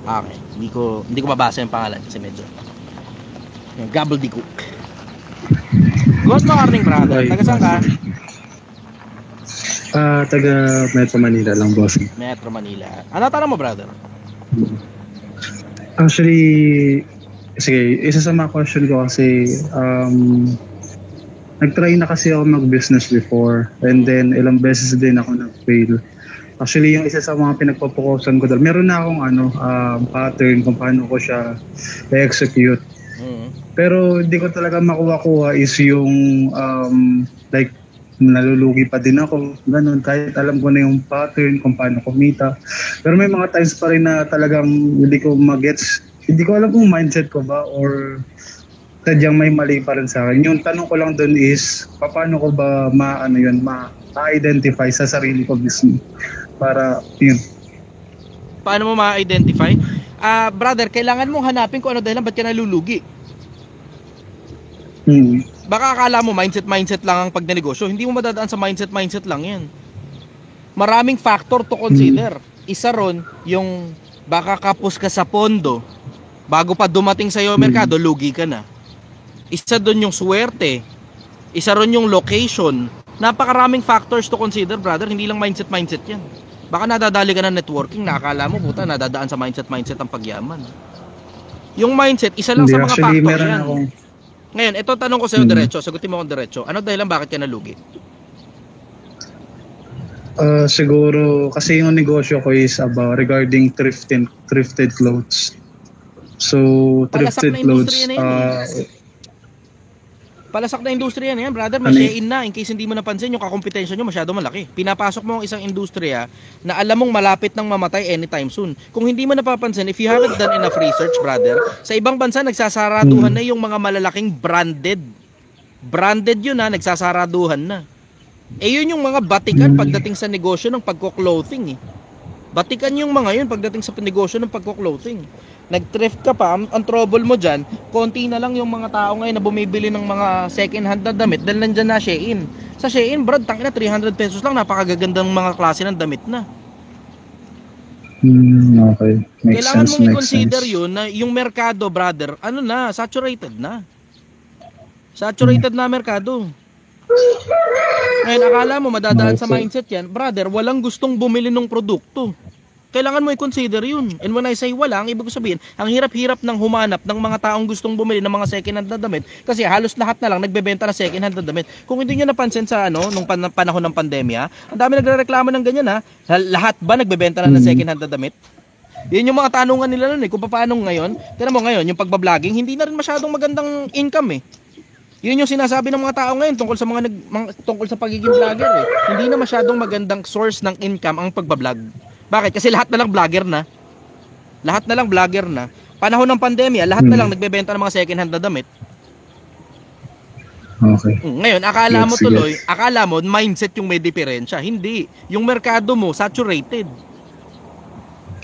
Okay, hindi ko mabasa yung pangalan kasi medyo gobbledygook. Good morning, brother. Taga saan ka? Taga Metro Manila lang, boss. Metro Manila. Ano tanong mo, brother? Actually, sige, isa sa mga question ko kasi, nag-try na kasi ako mag-business before and then ilang beses din ako nag-fail. Actually, yung isa sa mga pinagpapokusan ko meron na akong pattern kung paano ko siya i-execute. Pero hindi ko talaga makuha is yung like nalulugi pa din ako, ganun, kahit alam ko na yung pattern kung paano kumita. Pero may mga times pa rin na talagang hindi ko magets, hindi ko alam kung mindset ko ba or sadyang may mali pa rin sa akin. Yung tanong ko lang dun is, paano ko ba ma-identify sa sarili ko mismo? Para, yun. Paano mo ma-identify? Brother, kailangan mong hanapin kung ano dahilan ba't ka nalulugi. Baka akala mo mindset lang ang pagnenegosyo. Hindi mo madadaan sa mindset lang yan. Maraming factor to consider. Isa ron, yung baka kapos ka sa pondo, bago pa dumating sa iyo merkado, lugi ka na. Isa doon yung swerte. Isa ron yung location. Napakaraming factors to consider, brother. Hindi lang mindset yan. Baka nadadali ka ng networking, nakakala mo, puta, nadadaan sa mindset ang pagyaman. Yung mindset, isa lang sa mga factor yan. Ngayon, ito tanong ko sa'yo diretso, sagutin mo akong diretso. Ano dahilan bakit ka nalugi? Siguro, kasi yung negosyo ko is about regarding thrifted clothes. So, thrifted clothes, palasak na industriya na yan, brother. Masyain na. In case hindi mo napansin, yung kakompetensya nyo masyado malaki. Pinapasok mo ang isang industriya na alam mong malapit nang mamatay anytime soon. Kung hindi mo napapansin, if you haven't done enough research, brother, sa ibang bansa nagsasaraduhan na yung mga malalaking branded. Branded yun na, nagsasaraduhan na. Yun yung mga batikan pagdating sa negosyo ng pagko-clothing. Batikan yung mga yun pagdating sa negosyo ng pagko-clothing. Nag-thrift ka pa, ang trouble mo dyan, konti na lang yung mga tao ngayon na bumibili ng mga second hand na damit dahil nandyan na Shein. Sa Shein, brad, tangina 300 pesos lang, napakagagandang mga klase ng damit na. Okay. Kailangan mong i-consider yun na yung merkado, brother, saturated na. Saturated na merkado. Ngayon, akala mo madadaan sa mindset yan, brother, walang gustong bumili ng produkto. Kailangan mo i-consider yun. And when I say wala, ang ibig sabihin, ang hirap-hirap ng humanap ng mga taong gustong bumili ng mga second-hand na damit kasi halos lahat na lang nagbebenta ng second-hand na damit. Kung hindi nyo napansin sa nung panahon ng pandemya, ang dami nagrereklamo ng ganyan ha. Lahat ba nagbebenta na ng second-hand na damit? Yun yung mga tanungan nila nun kung paano ngayon. Tignan mo ngayon, yung pagbablogging, hindi na rin masyadong magandang income Yun yung sinasabi ng mga tao ngayon tungkol sa tungkol sa pagiging vlogger Hindi na masyadong magandang source ng income ang pagbablog. Bakit? Kasi lahat na lang vlogger na. Lahat na lang vlogger na. Panahon ng pandemya, lahat na lang nagbebenta ng mga second hand na damit. Okay. Ngayon, akala mo mindset yung may diferensya. Hindi. Yung merkado mo saturated.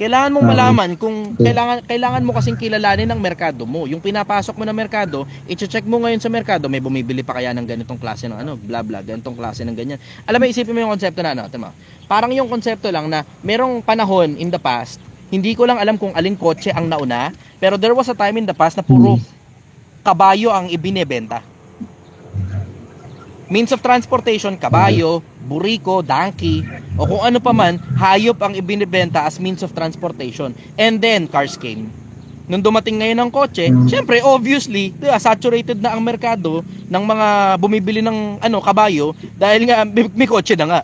Kailangan mong malaman kung kailangan mo kasing kilalanin ng merkado mo. Yung pinapasok mo na merkado, i-check mo ngayon sa merkado, may bumibili pa kaya ng ganitong klase ng bla bla, ganitong klase ng ganyan. Alam mo, isipin mo yung konsepto na parang yung konsepto lang na merong panahon in the past, hindi ko lang alam kung aling kotse ang nauna, pero there was a time in the past na puro kabayo ang ibinebenta. Means of transportation, kabayo, buriko, donkey, o kung ano pa man, hayop ang ibinibenta as means of transportation. And then, cars came. Nung dumating ngayon ng kotse, syempre, obviously, saturated na ang merkado ng mga bumibili ng kabayo dahil nga may kotse na nga.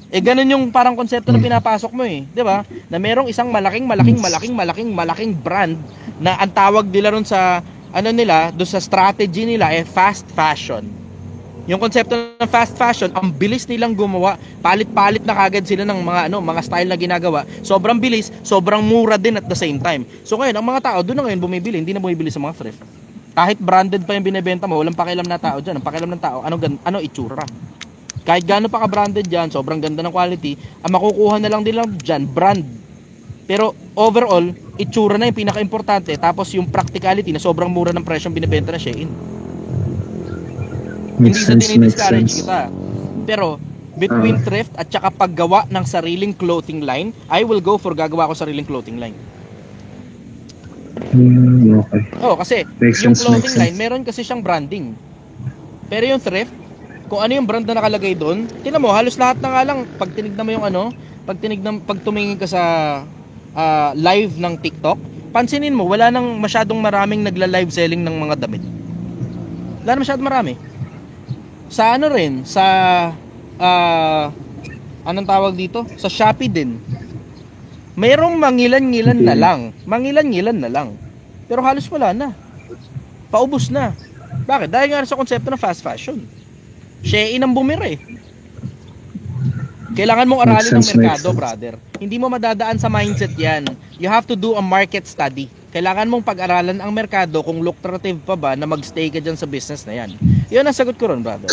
Ganun yung parang konsepto na pinapasok mo di ba? Na merong isang malaking brand na ang tawag nila ron sa doon sa strategy nila fast fashion. Yung konsepto ng fast fashion, ang bilis nilang gumawa. Palit-palit na kagad sila ng mga style na ginagawa. Sobrang bilis, sobrang mura din at the same time. So ngayon, ang mga tao doon na ngayon bumibili, hindi na bumibili sa mga thrift. Kahit branded pa yung binebenta mo, walang pakialam na tao dyan. Ang pakialam ng tao, ano itsura. Kahit gaano pa ka-branded dyan, sobrang ganda ng quality, ang makukuha na lang din lang dyan, brand. Pero overall, itsura na yung pinaka-importante. Tapos yung practicality na sobrang mura ng presyong binebenta na Shein. Hindi sa dinidiscourage kita. Pero between thrift at saka paggawa ng sariling clothing line, I will go for gagawa ko sariling clothing line. Okay. Kasi yung clothing line, meron kasi siyang branding. Pero yung thrift, kung ano yung brand na nakalagay doon, tingnan mo, halos lahat na nga lang, pag tinignan mo yung pag tumingin ka sa live ng TikTok, pansinin mo, wala nang masyadong maraming nagla-live selling ng mga damit. Wala na masyadong marami. Sa ano rin, sa anong tawag dito? Sa Shopee din. Mayroong mangilan-ngilan na lang. Mangilan-ngilan na lang. Pero halos wala na. Paubos na. Bakit? Dahil nga sa konsepto ng fast fashion. Shein ang bumira eh. Kailangan mong aralin ng merkado, brother. Hindi mo madadaan sa mindset yan. You have to do a market study. Kailangan mong pag-aralan ang merkado kung lucrative pa ba na mag-stay ka dyan sa business na yan. Yun ang sagot ko ron, brother.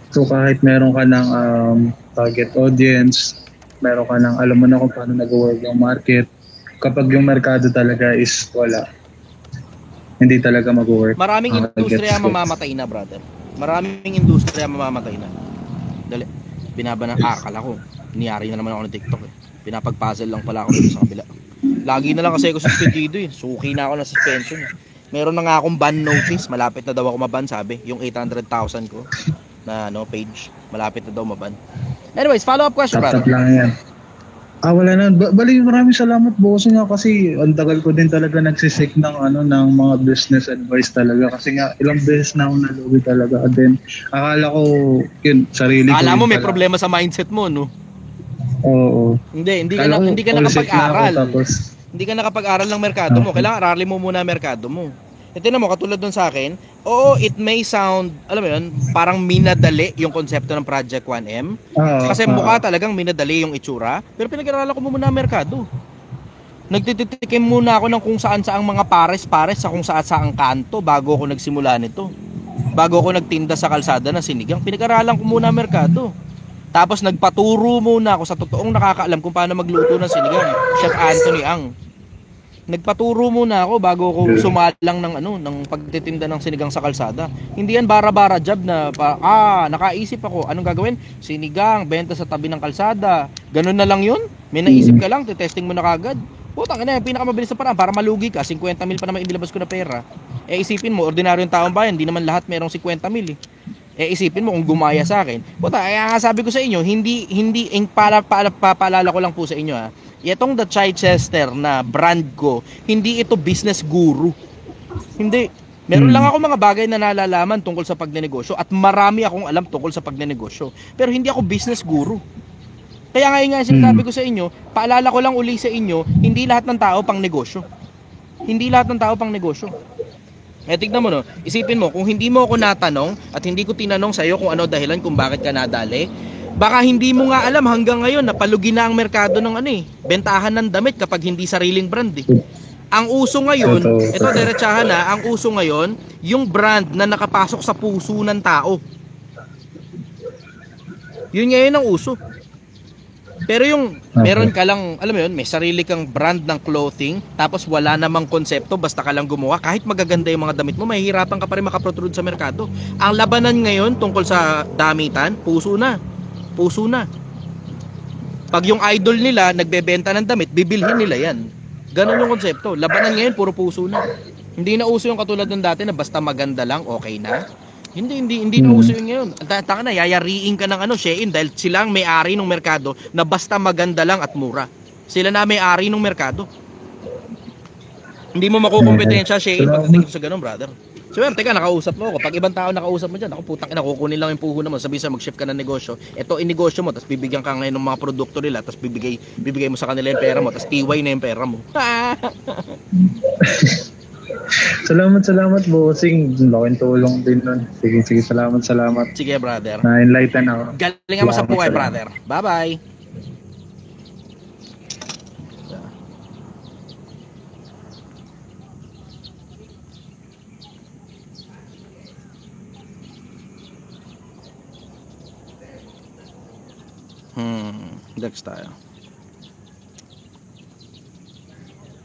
So kahit meron ka ng target audience, meron ka ng alam mo na kung paano nag-work yung market, kapag yung merkado talaga is wala, hindi talaga mag-work. Maraming industriya mamamatay na, brother. Maraming industriya mamamatay na. Dali. Binaba ng akala ko. Niyari na naman ako ng TikTok eh. Pinapag-puzzle lang pala ako dito sa kabila. Lagi na lang kasi ako suspendido eh. Suki na ako ng suspension eh. Meron na nga akong ban notice. Malapit na daw ako maban, sabi. Yung 800,000 ko na page. Malapit na daw maban. Anyways, follow-up question, brother. Tap lang yan. Wala na. Bali, maraming salamat, boss nga, kasi ang tagal ko din talaga nagsisik ng ng mga business advice talaga, kasi nga ilang beses na ako nalugi talaga. And then akala ko yun, sarili ko. Akala mo may problema sa mindset mo, no? Oo. Hindi ka nakapag-aral. Hindi ka nakapag-aral ng merkado mo. Kailangan aralin mo muna ang merkado mo. Ito na mo, katulad dun sa akin, oo, it may sound, alam mo yun, parang minadali yung konsepto ng Project 1M. Kasi mukha talagang minadali yung itsura. Pero pinag-aralan ko muna ang merkado. Nagtititikim muna ako ng kung saan-saang mga pares-pares sa kung saan-saang kanto bago ako nagsimula nito. Bago ako nagtinda sa kalsada ng sinigang, pinag-aralan ko muna ang merkado. Tapos nagpaturo muna ako sa totoong nakakaalam kung paano magluto ng sinigang, Chef Anthony Ang. Nagpaturo muna ako bago ako sumalang ng pagtitinda ng sinigang sa kalsada. Hindi yan bara-bara job na nakaisip ako, anong gagawin? Sinigang, benta sa tabi ng kalsada. Ganun na lang yun? May naisip ka lang, testing mo na kagad. Putang ina, yung pinakamabilis na paraan para malugi ka, 50 mil pa naman inilabas ko na pera. Isipin mo, ordinaryong taong bayan, hindi naman lahat merong 50 mil eh. Isipin mo kung gumaya sa akin. Puta, kaya sabi ko sa inyo, hindi papaalala ko lang po sa inyo ha. Itong The Chichester na brand ko, hindi ito business guru. Hindi. Meron lang ako mga bagay na nalalaman tungkol sa pagnenegosyo at marami akong alam tungkol sa pagnenegosyo. Pero hindi ako business guru. Kaya nga sinasabi ko sa inyo, paalala ko lang uli sa inyo, hindi lahat ng tao pang negosyo. Hindi lahat ng tao pang negosyo. Tignan mo no, isipin mo, kung hindi mo ako natanong at hindi ko tinanong sa iyo kung ano dahilan kung bakit ka nadali, baka hindi mo nga alam hanggang ngayon na palugi na ang merkado ng bentahan ng damit kapag hindi sariling brand eh. Ang uso ngayon, ito diretsahan na, ang uso ngayon, yung brand na nakapasok sa puso ng tao. Yun ngayon ang uso. Pero yung meron ka lang, alam mo yun, may sarili kang brand ng clothing, tapos wala namang konsepto, basta ka lang gumawa, kahit magaganda yung mga damit mo, mahihirapan ka pa rin makaprotrude sa merkado. Ang labanan ngayon tungkol sa damitan, puso na. Puso na. Pag yung idol nila nagbebenta ng damit, bibilhin nila yan. Ganun yung konsepto. Labanan ngayon, puro puso na. Hindi na uso yung katulad ng dati na basta maganda lang, okay na. Hindi na uso yung ngayon. Taka na, yayariin ka ng Shein dahil sila ang may-ari ng merkado na basta maganda lang at mura. Sila na may-ari ng merkado. Hindi mo makukompetensya Shein pagdating sa ganun, brother. So yun, teka, nakausap mo ako. Pag ibang tao nakausap mo dyan, ako putang ina, kukunin lang yung puhunan mo. Sabi sa mag-shift ka ng negosyo. Ito inegosyo mo, tapos bibigyan ka ngayon ng mga produkto nila, tapos bibigay mo sa kanila yung pera mo, tapos tiway na yung pera mo. Salamat bossing. Laking tulong din nun. Sige, salamat. Sige, brother. Na-enlighten ako. Galingan mo sa buhay, brother. Bye-bye. Next tayo.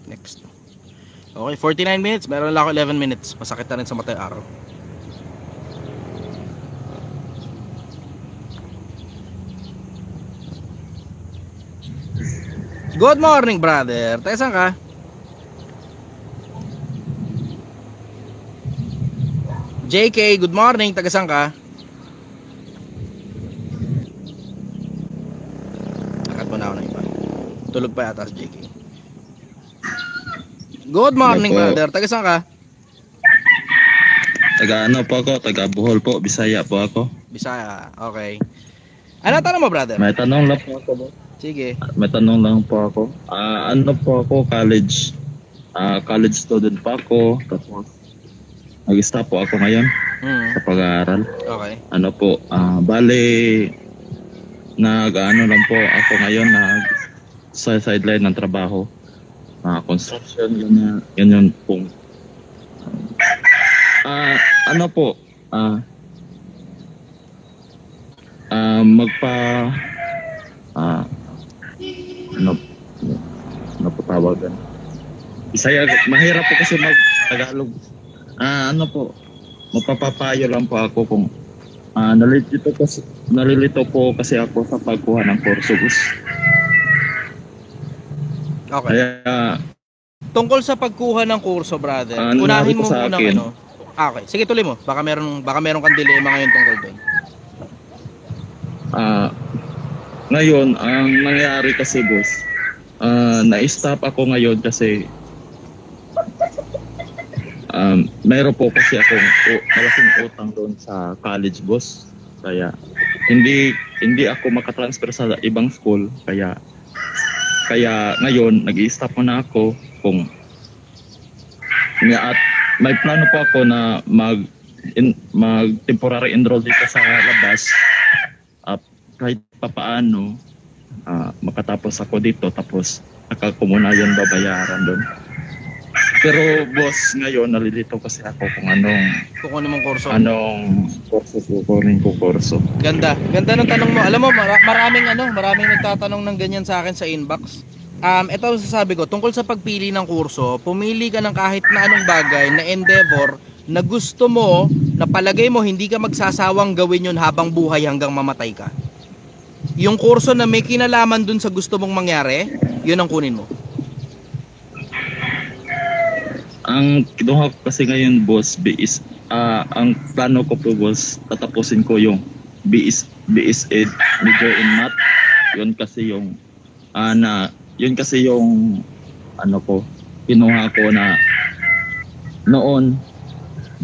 Next. Okay, 49 minutes. Meron lang ako 11 minutes. Masakit na rin sa mata yung araw. Good morning, brother. Tayo saan ka? JK, good morning. Taga saan ka? Nakat mo na ako ng iba. Tulog pa yata si JK. Good morning, brother. Taga saan ka? Taga ano po ako, taga Bohol po, Bisaya po ako. Bisaya, okay. Ano tanong mo, brother? May tanong lang po ako, boss. Sige. May tanong lang po ako. Ano po ako, college student pa ako. Tapos, nag-stop po ako ngayon sa pag-aaral. Okay. Ano po, bale, nag-ano lang po ako ngayon, sa sideline ng trabaho. Construction, ganyan po. Ano po, ano po tawagan? Bisaya, mahirap po kasi mag-Tagalog. Ano po, mapapapayo lang po ako kung nalilito po kasi ako sa pagkuha ng kurso. Okay. Kaya, Tungkol sa pagkuha ng kurso, brother, Ano unahin mo sa muna akin? ano. Okay, sige tuloy mo. Baka meron kang dilema ngayon tungkol doon. ngayon, ang nangyari kasi, boss, na-stop ako ngayon kasi mayroon po kasi akong malaking utang doon sa college, boss. Kaya hindi ako makatransfer sa ibang school. Kaya ngayon nag-i-stop muna ako kung at may plano po ako na mag temporary enroll dito sa labas at kahit papaano makatapos ako dito, tapos ako muna yun babayaran doon. Pero boss, ngayon nalilito kasi ako kung Kukunin mong kurso. anong kurso kukunin ko kurso. Ganda ng tanong mo. Alam mo, maraming nagtatanong ng ganyan sa akin sa inbox. Ito ang sasabi ko, tungkol sa pagpili ng kurso, pumili ka ng kahit na anong bagay na endeavor na gusto mo, na palagay mo hindi ka magsasawang gawin yun habang buhay hanggang mamatay ka. Yung kurso na may kinalaman dun sa gusto mong mangyari, yun ang kunin mo. Ang kinuha ko kasi ngayon, boss, ang plano ko po, boss, tatapusin ko yung BSA major in math. Yun kasi yung kinuha ko na noon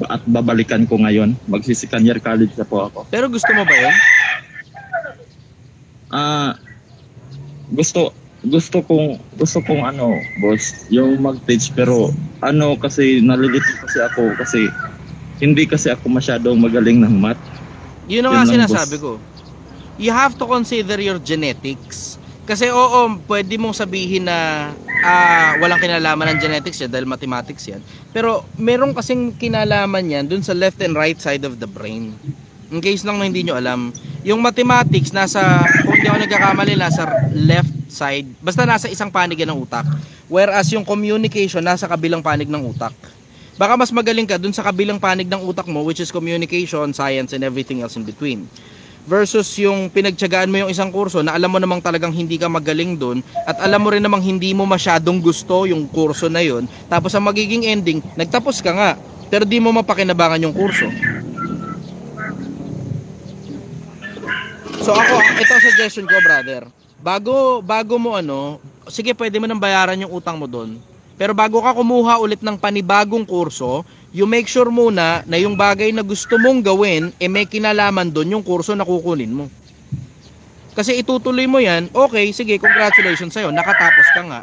at babalikan ko ngayon. Magsisi-second year college na po ako. Pero gusto mo ba yun? Gusto kong boss, yung mag-teach, pero kasi nalilito kasi ako kasi hindi kasi ako masyadong magaling ng math. Yun ang nga sinasabi ko. You have to consider your genetics. Kasi pwede mong sabihin na walang kinalaman ng genetics yan dahil mathematics yan. Pero meron kasing kinalaman yan dun sa left and right side of the brain. In case lang na hindi nyo alam, yung mathematics kung hindi ako nagkakamali, nasa left side, basta nasa isang panig yan ng utak. Whereas yung communication nasa kabilang panig ng utak. Baka mas magaling ka dun sa kabilang panig ng utak mo, which is communication, science, and everything else in between. Versus yung pinagtiyagaan mo yung isang kurso na alam mo namang talagang hindi ka magaling dun at alam mo rin namang hindi mo masyadong gusto yung kurso na yun. Tapos ang magiging ending, nagtapos ka nga, pero di mo mapakinabangan yung kurso. So ako, ito ang suggestion ko, brother. Bago mo sige, pwede mo nang bayaran yung utang mo doon. Pero bago ka kumuha ulit ng panibagong kurso, you make sure muna na yung bagay na gusto mong gawin, may kinalaman doon yung kurso na kukunin mo. Kasi itutuloy mo yan, okay, sige, congratulations sa'yo, nakatapos ka nga.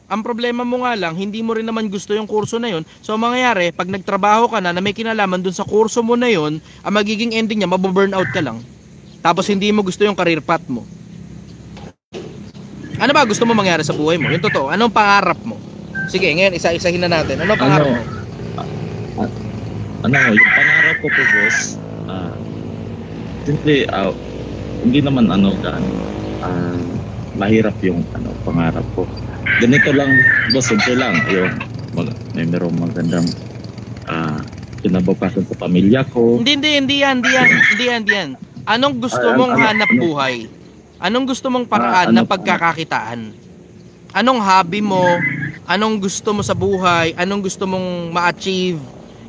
Ang problema mo nga lang, hindi mo rin naman gusto yung kurso na yun. So, mangyayari, pag nagtrabaho ka na may kinalaman doon sa kurso mo na yun, ang magiging ending niya, mababurnout ka lang. Tapos hindi mo gusto yung career path mo. Ano ba gusto mo mangyari sa buhay mo? Yung totoo, anong pangarap mo? Sige, ngayon isa-isahin na natin. Anong pangarap mo? Yung pangarap ko po, boss, simply, hindi naman mahirap yung pangarap ko. Ganito lang, boss, simple lang. May merong magandang kinabukasan sa pamilya ko. Hindi yan. Anong gusto mong hanap buhay? Anong gusto mong paraan ng pagkakakitaan? Anong hobby mo? Anong gusto mo sa buhay? Anong gusto mong ma-achieve?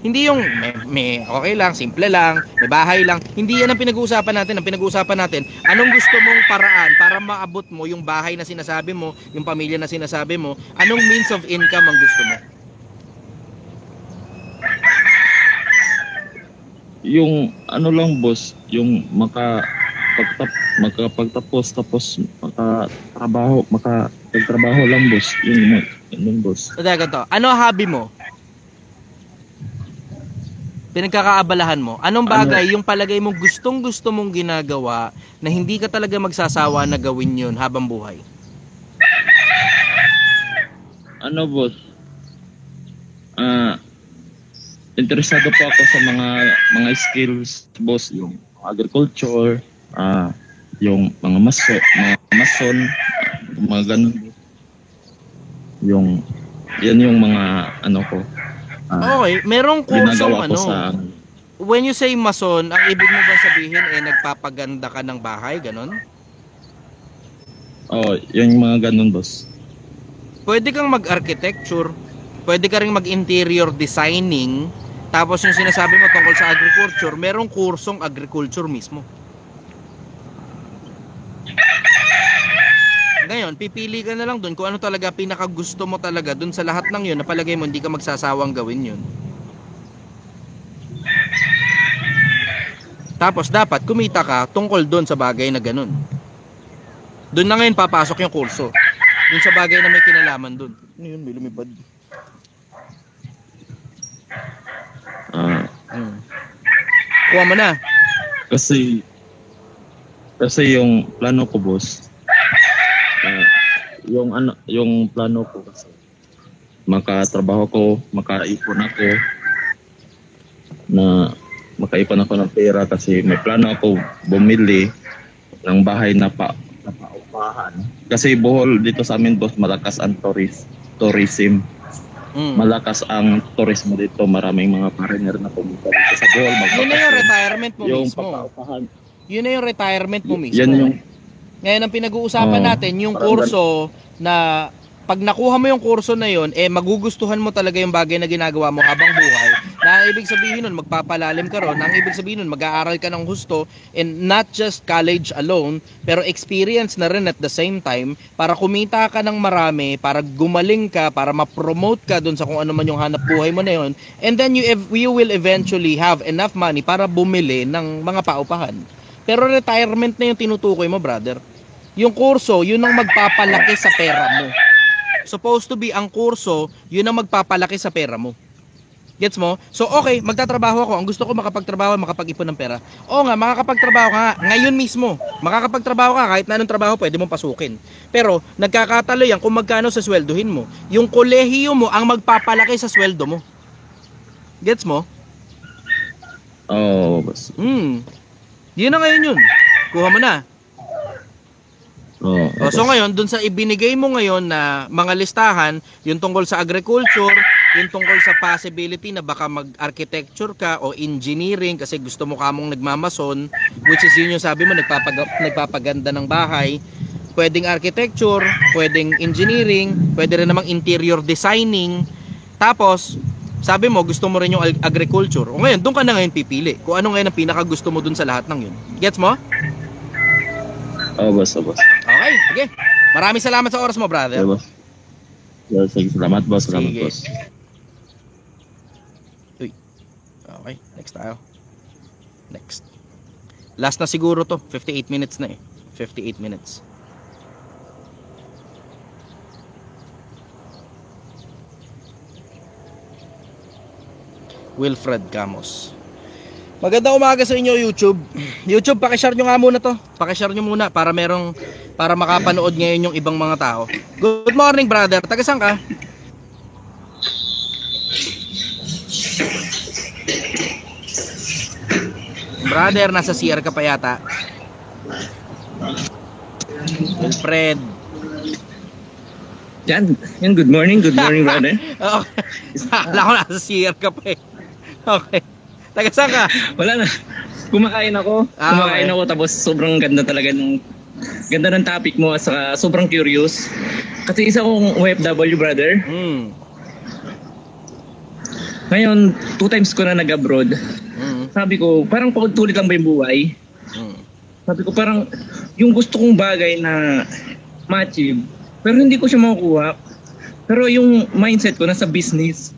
Hindi yung may okay lang, simple lang, may bahay lang. Hindi yan ang pinag-uusapan natin. Ang pinag-uusapan natin, anong gusto mong paraan para maabot mo yung bahay na sinasabi mo, yung pamilya na sinasabi mo? Anong means of income ang gusto mo? yung ano lang boss, yung makapagtapos tapos makapagtrabaho lang boss, yung boss. Teka to, ano hobby mo? Pinagkakaabalahan mo? Anong bagay yung palagay mo gustong-gusto mong ginagawa na hindi ka talaga magsasawa na gawin yun habang buhay? Ano boss? Interesado po ako sa mga skills boss, yung agriculture, yung mga mason, mga ganun. Yan yung mga ano ko. Okay, merong kursong Ginagawa ko sa when you say mason, ang ibig mo ba sabihin nagpapaganda ka ng bahay, ganon? yung mga ganun boss. Pwede kang mag-architecture, pwede ka ring mag-interior designing, tapos yung sinasabi mo tungkol sa agriculture, merong kursong agriculture mismo. Ngayon, pipili ka na lang dun kung ano talaga pinakagusto mo talaga dun sa lahat ng yun na palagay mo hindi ka magsasawang gawin yun. Tapos dapat kumita ka tungkol dun sa bagay na ganun. Dun na ngayon papasok yung kurso. Dun sa bagay na may kinalaman dun. Ano yun? May lumipad. Kuha mo na. Kasi yung plano ko boss, yung plano ko kasi makatrabaho ko, makaipon ako ng pera kasi may plano ako bumili ng bahay na paupahan. Kasi Bohol dito sa amin boss, malakas ang tourism. Malakas ang turismo dito, maraming mga foreigner na pumunta dito sa Bohol. Yun na yung retirement mo yung mismo. Papaupahan. Yun na yung retirement mo mismo. Yan yung ngayon ang pinag-uusapan natin yung kurso na pag nakuha mo yung kurso na yun, magugustuhan mo talaga yung bagay na ginagawa mo habang buhay. Na ang ibig sabihin nun, magpapalalim ka ron. Na ang ibig sabihin nun, mag-aaral ka ng gusto, and not just college alone, pero experience na rin at the same time para kumita ka ng marami, para gumaling ka, para ma-promote ka dun sa kung ano man yung hanap buhay mo na yun. And then you will eventually have enough money para bumili ng mga paupahan. Pero retirement na yung tinutukoy mo, brother. Yung kurso, yun ang magpapalaki sa pera mo. Supposed to be ang kurso, yun ang magpapalaki sa pera mo. Gets mo? So okay, magtatrabaho ako. Ang gusto ko makapagtrabaho, makapag-ipon ng pera. Oo nga, makakapagtrabaho ka nga. Ngayon mismo, makakapagtrabaho ka kahit na anong trabaho pwede mong pasukin. Pero nagkakatalo yan kung magkano sa sweldohin mo. Yung kolehiyo mo ang magpapalaki sa sweldo mo. Gets mo? boss. Yun na ngayon yun. Kuha mo na. So ngayon, dun sa ibinigay mo ngayon na mga listahan, yung tungkol sa agriculture, yung tungkol sa possibility na baka mag-architecture ka o engineering kasi gusto mo kamong nagmamason, which is yun yung sabi mo, nagpapaganda ng bahay. Pwedeng architecture, pwedeng engineering, pwede rin namang interior designing. Tapos, sabi mo, gusto mo rin yung agriculture. O ngayon, doon ka na ngayon pipili. Kung ano ngayon ang pinakagusto mo dun sa lahat ng yun. Gets mo? Boss. Okay, sige. Maraming salamat sa oras mo, brother. Okay, boss. Sige, salamat, boss. Salamat, boss. Uy. Okay, next tayo. Next. Last na siguro to. 58 minutes na 58 minutes. Wilfred Camos. Magandang umaga sa inyo, YouTube. YouTube, paki-share nyo nga muna to. Paki-share nyo muna para makapanood ngayon yung ibang mga tao. Good morning, brother. Taga saan ka? Brother, nasa CR ka pa yata. Wilfred. Yan, good morning, brother. Okay. Akala ko nasa CR ka pa Okay. Taga saan ka? Wala na. Kumakain ako. Tapos sobrang ganda talaga ganda ng topic mo at saka sobrang curious. Kasi isa kong OFW, brother. Ngayon, 2 times ko na nag-abroad. Sabi ko, parang paulit-ulit lang ba yung buhay? Sabi ko, parang yung gusto kong bagay na ma-achieve, pero hindi ko siya makukuha. Pero yung mindset ko nasa business.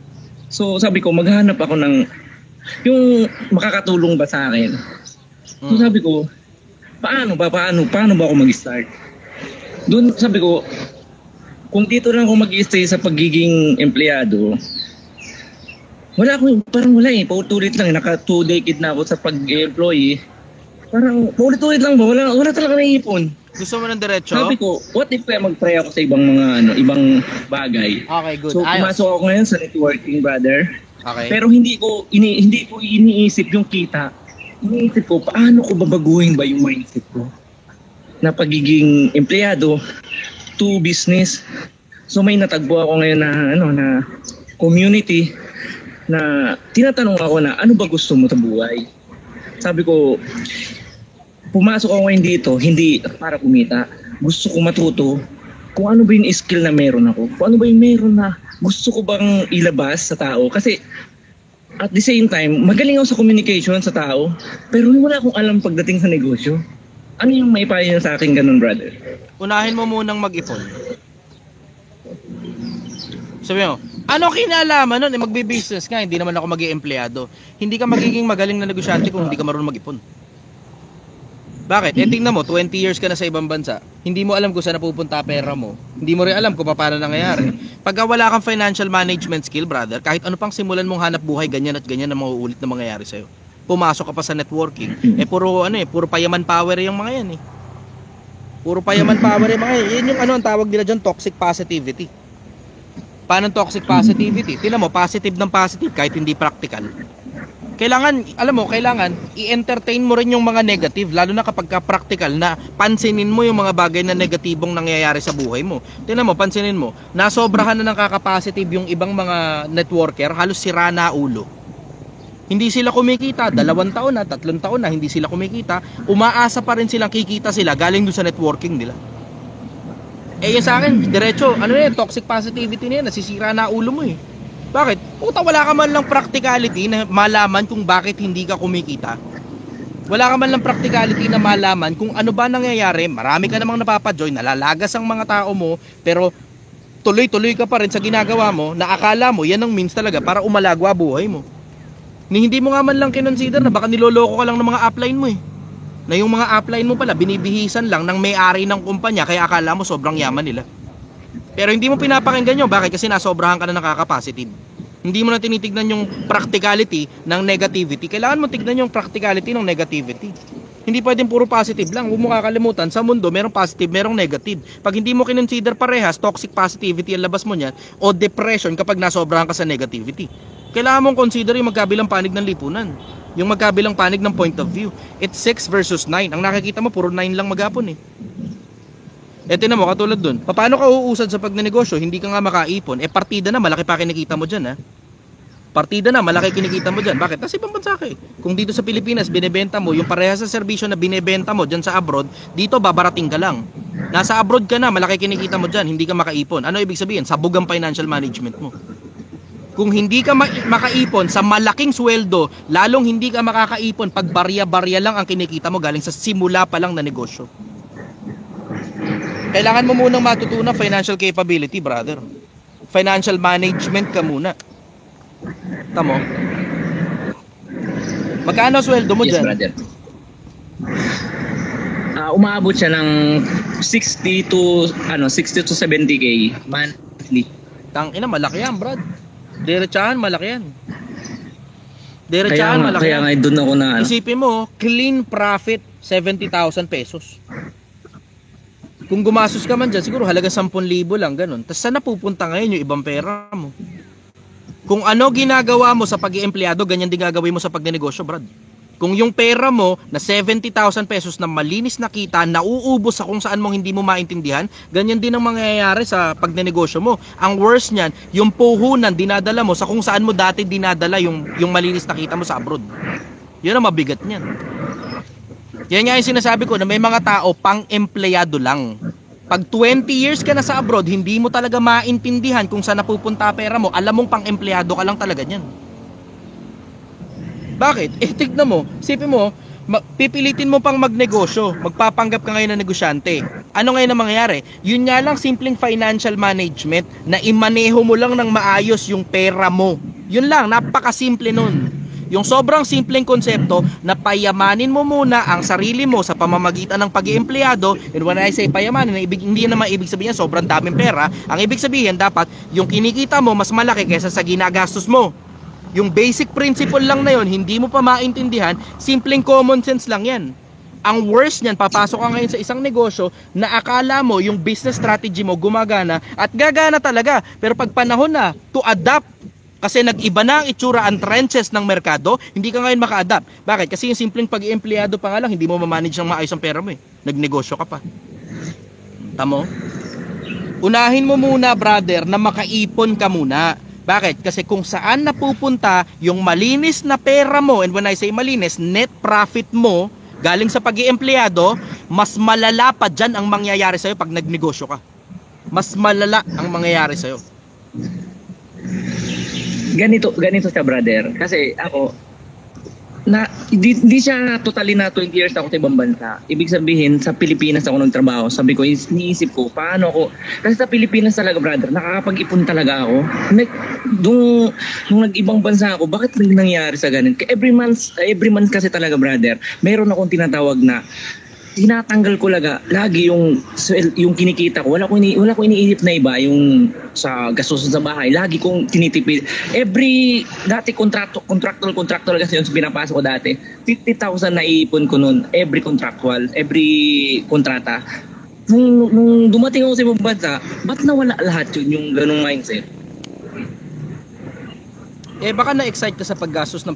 So sabi ko, maghanap ako ng yung makakatulong ba sa akin. So sabi ko, paano ba ako mag-start? Doon sabi ko, kung dito lang ako mag-stay sa pagiging empleyado, parang wala eh, paulit lang, naka 2 decade na ako sa pag-employee. Parang paulit-ulit lang ba? Wala talaga naipon. Gusto mo ng diretso? Sabi ko, what if kaya mag-try ako sa ibang bagay? Okay, good. So, pumasok ako ngayon sa networking, brother. Okay. Pero hindi ko iniisip yung kita. Iniisip ko, paano ko babaguhin ba yung mindset ko na pagiging empleyado to business. So, may natagbo ako ngayon na community na tinatanong ako na ano ba gusto mo sa buhay? Sabi ko, pumasok ako ngayon dito, hindi para kumita. Gusto ko matuto kung ano ba yung skill na meron ako. Kung ano ba yung meron na gusto ko bang ilabas sa tao. Kasi at the same time, magaling ako sa communication sa tao, pero wala akong alam pagdating sa negosyo. Ano yung maipayo sa akin ganun, brother? Unahin mo munang mag-ipon. Sabi mo, ano kinalaman nun? Magbe-business ka, hindi naman ako mag-i-empleyado. Hindi ka magiging magaling na negosyante kung hindi ka marunong mag-ipon. Bakit? Tingnan mo, 20 years ka na sa ibang bansa. Hindi mo alam kung saan napupunta pera mo. Hindi mo rin alam kung paano nangyayari. Pagka wala kang financial management skill, brother, kahit ano pang simulan mong hanap buhay, ganyan at ganyan na mauulit na mangyayari sa'yo. Pumasok ka pa sa networking. Puro payaman power yung mga yan eh. Puro payaman power yung mga yan. Yan yung ang tawag nila dyan, toxic positivity. Paano toxic positivity? Tingnan mo, positive ng positive kahit hindi practical. Kailangan i-entertain mo rin yung mga negative, lalo na kapag ka-practical na pansinin mo yung mga bagay na negatibong nangyayari sa buhay mo. Tingnan mo, pansinin mo, nasobrahan na ng kaka-positive yung ibang mga networker, halos sira na ulo. Hindi sila kumikita, 2 taon na, 3 taon na, hindi sila kumikita, umaasa pa rin silang kikita sila galing doon sa networking nila. Yung sa akin, diretso, toxic positivity na yan, nasisira na ulo mo eh. Bakit? Puta, wala ka man lang practicality na malaman kung bakit hindi ka kumikita. Wala ka man lang practicality na malaman kung ano ba nangyayari. Marami ka namang napapajoy, nalalagas ang mga tao mo, pero tuloy-tuloy ka pa rin sa ginagawa mo na akala mo yan ang means talaga para umalagwa buhay mo. Hindi mo nga man lang kinonsider na baka niloloko ka lang ng mga upline mo eh. Na yung mga upline mo pala binibihisan lang ng may-ari ng kumpanya kaya akala mo sobrang yaman nila. Pero hindi mo pinapakinggan yun. Bakit? Kasi nasobrahan ka na nakaka-positive. Hindi mo na tinitignan yung practicality ng negativity. Kailangan mo tignan yung practicality ng negativity. Hindi pwedeng puro positive lang. Huwag mo kakalimutan, sa mundo merong positive, merong negative. Pag hindi mo kinonsider parehas, toxic positivity ang labas mo niyan, o depression kapag nasobrahan ka sa negativity. Kailangan mong consider yung magkabilang panig ng lipunan. Yung magkabilang panig ng point of view. It's 6 versus 9. Ang nakikita mo, puro 9 lang maghapon eh. Tingnan mo, katulad dun. Paano ka uusad sa pagnenegosyo? Hindi ka nga makaipon. Partida na, malaki pa kinikita mo dyan ha. Partida na, malaki kinikita mo dyan. Bakit? Kasi ibang bansa ka eh. Kung dito sa Pilipinas, binebenta mo, yung parehas sa serbisyo na binebenta mo dyan sa abroad, dito babarating ka lang. Nasa abroad ka na, malaki kinikita mo dyan, hindi ka makaipon. Ano ibig sabihin? Sabog ang financial management mo. Kung hindi ka makaipon sa malaking sweldo, lalong hindi ka makakaipon pag barya-barya lang ang kinikita mo galing sa simula pa lang na negosyo. Kailangan mo munang matutunan financial capability, brother. Financial management ka muna. Tamo? Magkano sweldo mo dyan? Yes, brother. Umaabot siya ng 60 to 70k monthly. Tangina, malaki yan, brad. Diretsahan, malaki yan. Diretsahan, malaki yan. Kaya nga doon ako na Isipin mo, clean profit 70,000 pesos. Kung gumastos ka man dyan, siguro halaga 10,000 lang, ganun. Tapos saan napupunta ngayon yung ibang pera mo? Kung ano ginagawa mo sa pag-iempleyado, ganyan din gagawin mo sa pagnenegosyo, brad. Kung yung pera mo na 70,000 pesos na malinis na kita, nauubos sa kung saan mong hindi mo maintindihan, ganyan din ang mangyayari sa pagnenegosyo mo. Ang worst niyan, yung puhunan dinadala mo sa kung saan mo dati dinadala yung malinis na kita mo sa abroad. Yun ang mabigat niyan. Yan nga yung sinasabi ko na may mga tao pang-empleyado lang. Pag 20 years ka na sa abroad, hindi mo talaga maintindihan kung saan napupunta pera mo. Alam mong pang-empleyado ka lang talaga niyan. Bakit? Tignan mo, sipin mo, pipilitin mo pang magnegosyo, magpapanggap ka ngayon na negosyante. Ano ngayon ang mangyayari? Yun nga lang, simpleng financial management na imaneho mo lang ng maayos yung pera mo. Yun lang, napakasimple nun. Yung sobrang simpleng konsepto na payamanin mo muna ang sarili mo sa pamamagitan ng pag-iempleyado. And when I say payamanin, hindi naman ibig sabihin sobrang daming pera. Ang ibig sabihin, dapat yung kinikita mo mas malaki kaysa sa ginagastos mo. Yung basic principle lang na yun, hindi mo pa maintindihan, simpleng common sense lang yan. Ang worst niyan, papasok ka ngayon sa isang negosyo na akala mo yung business strategy mo gumagana at gagana talaga. Pero pag panahon na to adapt, kasi nag-iba na ang itsura, ang trenches ng merkado, hindi ka ngayon maka-adapt. Bakit? Kasi yung simpleng pag-i-empleyado pa nga lang, hindi mo ma-manage ng maayos ang pera mo eh. Nagnegosyo ka pa. Tamo? Unahin mo muna, brother, na makaipon ka muna. Bakit? Kasi kung saan napupunta yung malinis na pera mo, and when I say malinis, net profit mo, galing sa pag-i-empleyado, mas malala pa dyan ang mangyayari sa'yo pag nagnegosyo ka. Mas malala ang mangyayari sa'yo. Ganito siya, brother. Kasi ako, hindi siya totally na 20 years ako sa ibang bansa. Ibig sabihin, sa Pilipinas ako nagtrabaho. Sabi ko, iniisip ko, paano ako? Kasi sa Pilipinas talaga, brother, nakakapag-ipon talaga ako. Nung nag-ibang bansa ako, bakit rin nangyari sa ganun? Every month kasi talaga, brother, mayroon akong tinatawag na tinatanggal ko lagi yung kinikita ko. Wala ko iniisip na iba yung sa gastos sa bahay. Lagi kong tinitipid. Dati contractual kasi yung pinapasok ko dati. 50,000 na iipon ko noon. Every kontrata. Nung dumating ako sa ibang bansa, ba't nawala lahat yun, yung ganung mindset? Baka na-excite ka sa paggastos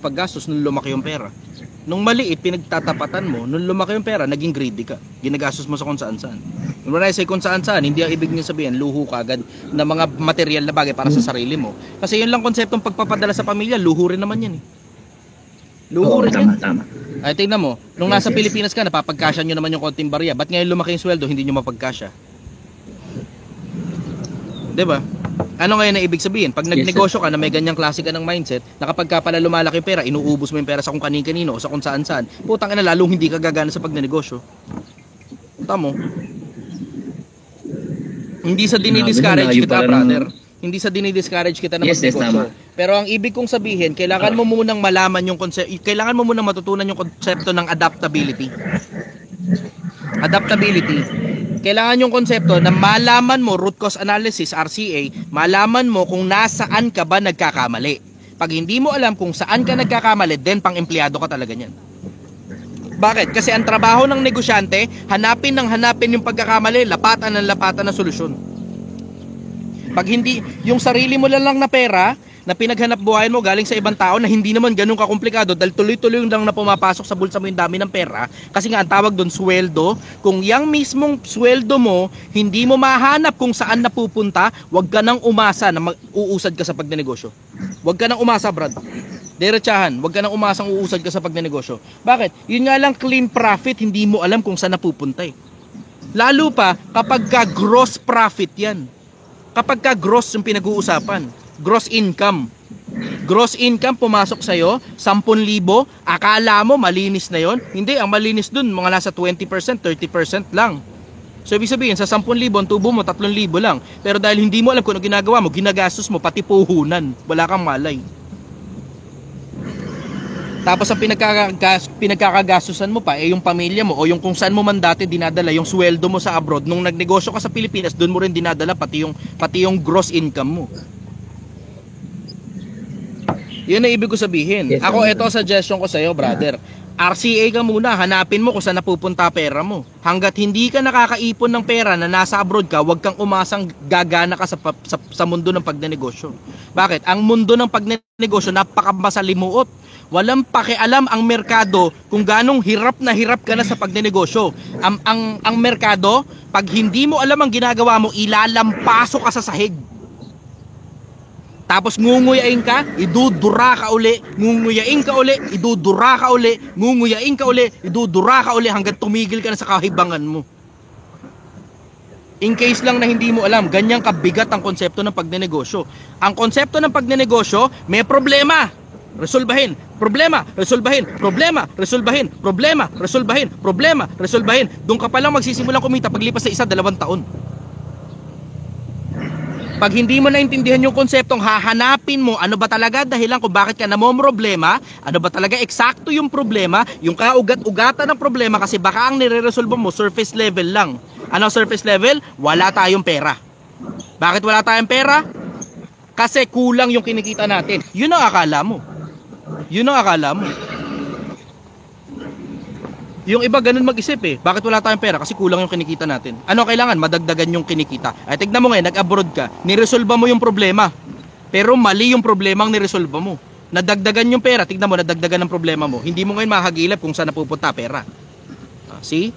nung lumaki yung pera. Nung maliit, pinagtatapatan mo, nung lumaki yung pera, naging greedy ka. Ginagastos mo sa kung saan-saan. When I say kung saan-saan, hindi ang ibig niyo sabihin, luho ka agad na mga material na bagay para sa sarili mo. Kasi yun lang konseptong pagpapadala sa pamilya, luho rin naman yan eh. Luho rin yan. Tama. Ay, tingnan mo, nung nasa Pilipinas ka, napapagkasya nyo naman yung konting barya. Ba't ngayon lumaki yung sweldo, hindi nyo mapagkasya? Diba? Ano ngayon na ibig sabihin? Pag nagnegosyo ka na may ganyang klase ka ng mindset, na kapag ka pala lumalaki yung pera, inuubos mo yung pera sa kung kanin-kanino o sa kung saan-saan, putang ina, lalong hindi ka gagana sa pagnenegosyo. Tamo. Hindi sa dinidiscourage kita, brother. Hindi sa dinidiscourage kita na magnegosyo. Pero ang ibig kong sabihin, kailangan mo munang malaman yung kailangan mo munang matutunan yung konsepto ng adaptability. Kailangan yung konsepto na malaman mo, root cause analysis, RCA, malaman mo kung nasaan ka ba nagkakamali. Pag hindi mo alam kung saan ka nagkakamali, then pang empleyado ka talaga niyan. Bakit? Kasi ang trabaho ng negosyante, hanapin yung pagkakamali, lapatan ng solusyon. Pag hindi, yung sarili mo lang na pera, na pinaghanap buhayan mo galing sa ibang tao na hindi naman ganun kakomplikado dahil tuloy-tuloy lang na pumapasok sa bulsa mo yung dami ng pera, kasi nga ang tawag doon sweldo. Kung yang mismong sweldo mo hindi mo mahanap kung saan napupunta, wag ka nang umasa na uusad ka sa pagnenegosyo. Wag ka nang umasa, Brad. Diretsahan, wag ka nang umasang uusad ka sa pagnenegosyo. Bakit? Yun nga lang, clean profit, hindi mo alam kung saan napupunta eh. Lalo pa kapag ka gross profit yan. Kapag ka gross yung pinag-uusapan, gross income. Gross income pumasok sa'yo, 10,000, akala mo malinis na yon? Hindi, ang malinis dun, mga nasa 20%, 30% lang. So ibig sabihin, sa 10,000, ang tubo mo, 3,000 lang. Pero dahil hindi mo alam kung ano ginagawa mo, ginagastos mo, pati puhunan, wala kang malay. Tapos ang pinagkakagastusan mo pa, yung pamilya mo, o yung kung saan mo man dati dinadala, yung sweldo mo sa abroad, nung nagnegosyo ka sa Pilipinas, dun mo rin dinadala, pati yung gross income mo. Yun ang ibig ko sabihin. Ako, ito suggestion ko sa'yo, brother. RCA ka muna, hanapin mo kung saan napupunta pera mo. Hanggat hindi ka nakakaipon ng pera na nasa abroad ka, huwag kang umasang gagana ka sa mundo ng pagnenegosyo. Bakit? Ang mundo ng pagnenegosyo napakamasalimuot. Walang pakialam ang merkado kung ganong hirap na hirap ka na sa pagnenegosyo. Ang merkado, pag hindi mo alam ang ginagawa mo, ilalampaso ka sa sahig. Tapos ngunguyain ka, idudura ka uli, ngunguyain ka uli, idudura ka uli, ngunguyain ka uli, idudura ka uli hanggang tumigil ka na sa kahibangan mo. In case lang na hindi mo alam, ganyang kabigat ang konsepto ng pagnenegosyo. Ang konsepto ng pagnenegosyo, may problema, resolbahin, problema, resolbahin, problema, resolbahin, problema, resolbahin, problema, resolbahin. Doon ka pa lang magsisimulang kumita paglipas sa 1-2 taon. Pag hindi mo naintindihan yung konseptong hahanapin mo ano ba talaga dahilan kung bakit ka namomroblema, ano ba talaga eksakto yung problema, yung kaugat-ugatan ng problema kasi baka ang nire-resolve mo surface level lang. Ano surface level? Wala tayong pera. Bakit wala tayong pera? Kasi kulang yung kinikita natin. Yun ang akala mo. Yun ang akala mo. Yung iba ganun mag-isip eh. Bakit wala tayong pera? Kasi kulang yung kinikita natin. Ano kailangan? Madagdagan yung kinikita. Ay tignan mo ngayon, nag-abroad ka. Niresolve mo yung problema. Pero mali yung problema ang niresolve mo. Nadagdagan yung pera. Tignan mo, nadagdagan ng problema mo. Hindi mo ngayon mahagilap kung saan napupunta pera. See?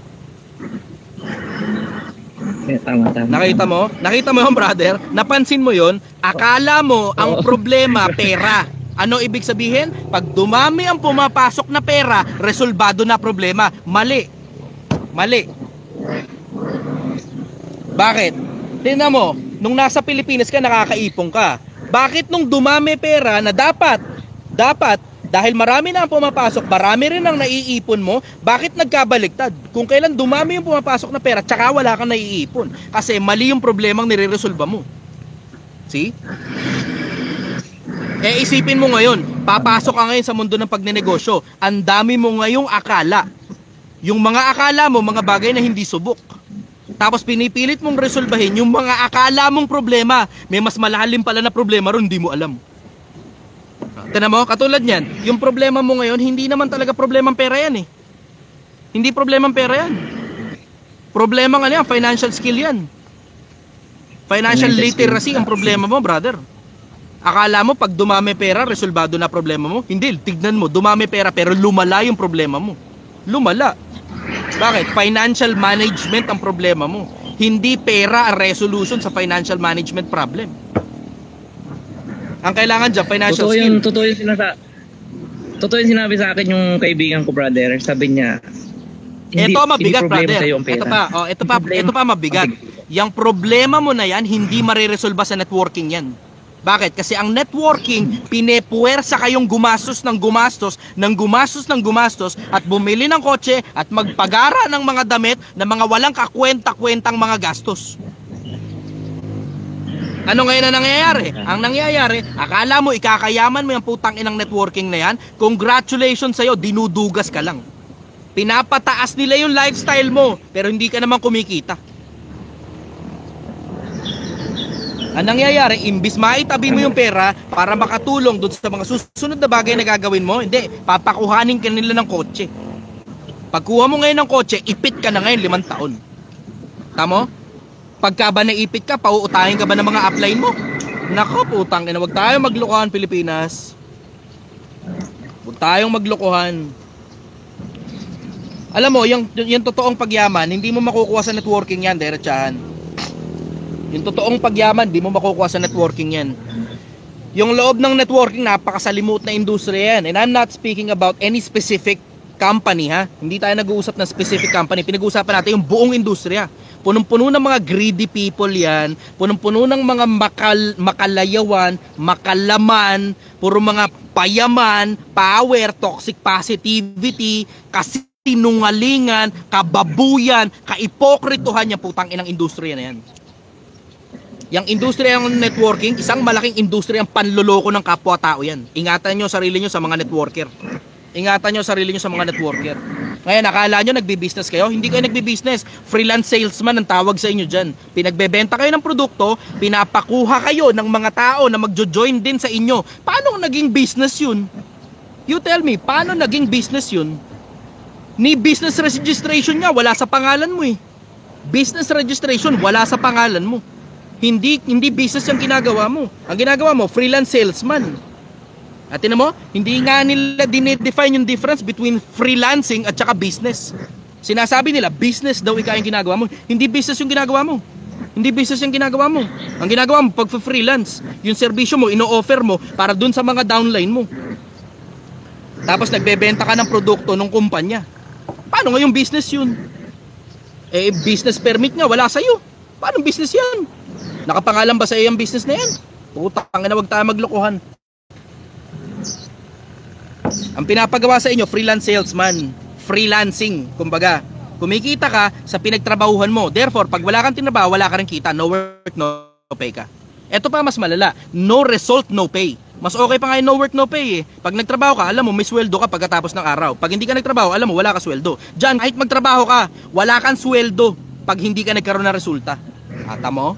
Tama. Nakita mo? Nakita mo yung brother? Napansin mo yon? Akala mo ang problema pera. Ano ibig sabihin? Pag dumami ang pumapasok na pera, resolbado na problema. Mali. Mali. Bakit? Tingnan mo, nung nasa Pilipinas ka, nakakaipon ka. Bakit nung dumami pera na dapat, dahil marami na ang pumapasok, marami rin ang naiipon mo, bakit nagkabaliktad? Kung kailan dumami yung pumapasok na pera, tsaka wala kang naiipon. Kasi mali yung problemang nire-resolba mo. See? Eh isipin mo ngayon, papasok ka ngayon sa mundo ng pagnenegosyo. Ang dami mo ngayong akala. Yung mga akala mo, mga bagay na hindi subok. Tapos pinipilit mong resolbahin yung mga akala mong problema. May mas malalim pala na problema ron, hindi mo alam. Tignan mo, katulad niyan, yung problema mo ngayon, hindi naman talaga problemang pera yan eh. Hindi problemang pera yan. Problema nga yan, financial skill yan. Financial literacy ang problema mo, brother. Akala mo pag dumami pera, resolbado na problema mo? Hindi, tignan mo, dumami pera pero lumala yung problema mo. Lumala. Bakit? Financial management ang problema mo. Hindi pera ang resolution sa financial management problem. Ang kailangan dyan, financial skill. Totoo yung sinabi sa akin yung kaibigan ko, brother. Sabi niya, ito mabigat, brother. Ito pa mabigat. Okay. Yung problema mo na yan, hindi mariresolba sa networking yan. Bakit? Kasi ang networking, pinepuwersa kayong gumastos at bumili ng kotse at magpagara ng mga damit na mga walang kakwenta-kwentang mga gastos. Ano ngayon ang nangyayari? Ang nangyayari, akala mo ikakayaman mo yung putang inang networking na yan, congratulations sa'yo, dinudugas ka lang. Pinapataas nila yung lifestyle mo, pero hindi ka naman kumikita. Ang nangyayari, imbis maitabi mo yung pera para makatulong doon sa mga susunod na bagay na gagawin mo, hindi, papakuhanin ka nila ng kotse. Pagkuha mo ngayon ng kotse, ipit ka na ngayon 5 taon. Tamo? Pagka ba naipit ka, pauutahin ka ba ng mga upline mo? Nako, putang ina, wag tayong maglokohan, Pilipinas. Wag tayong maglokohan. Alam mo, yung totoong pagyaman, hindi mo makukuha sa networking yan, diretsahan. Yung totoong pagyaman, di mo makukuha sa networking yan. Yung loob ng networking, napakasalimut na industriya yan. And I'm not speaking about any specific company, ha? Hindi tayo nag-uusap ng specific company. Pinag-uusapan natin yung buong industriya. Punong-puno ng mga greedy people yan. Punong-puno ng mga makalayawan, makalaman, puro mga payaman, power, toxic positivity, kasinungalingan, kababuyan, kaipokritohan yung putang inang industriya na yan. Yung industriya ng networking, isang malaking industriya ang panloloko ng kapwa-tao yan. Ingatan nyo sarili nyo sa mga networker. Ingatan nyo sarili nyo sa mga networker. Ngayon, akala nyo nagbi-business kayo? Hindi kayo nagbi-business. Freelance salesman ang tawag sa inyo dyan. Pinagbebenta kayo ng produkto, pinapakuha kayo ng mga tao na magjo-join din sa inyo. Paano naging business yun? You tell me, paano naging business yun? Ni business registration nga, wala sa pangalan mo eh. Business registration, wala sa pangalan mo. Hindi business yung ginagawa mo. Ang ginagawa mo, freelance salesman. At tinan mo, hindi nga nila dinedefine yung difference between freelancing at saka business. Sinasabi nila, business daw ikaw yung ginagawa mo. Hindi business yung ginagawa mo. Hindi business yung ginagawa mo. Ang ginagawa mo, pag-freelance, yung serbisyo mo, ino-offer mo para dun sa mga downline mo. Tapos nagbebenta ka ng produkto ng kumpanya. Paano nga yung business yun? Eh, business permit nga, wala sa'yo. Paano business yan? Nakapangalan ba sa iyo ang business na yan? Putang ina, wag tayo maglokohan. Ang pinapagawa sa inyo, freelance salesman. Freelancing, kumbaga. Kumikita ka sa pinagtrabahuhan mo. Therefore, pag wala kang tinrabaho, wala ka rin kita. No work, no pay ka. Eto pa mas malala, no result, no pay. Mas okay pa nga yung no work, no pay eh. Pag nagtrabaho ka, alam mo may sweldo ka pagkatapos ng araw. Pag hindi ka nagtrabaho, alam mo wala ka sweldo. Diyan, kahit magtrabaho ka, wala kang sweldo pag hindi ka nagkaroon ng resulta. Ata mo?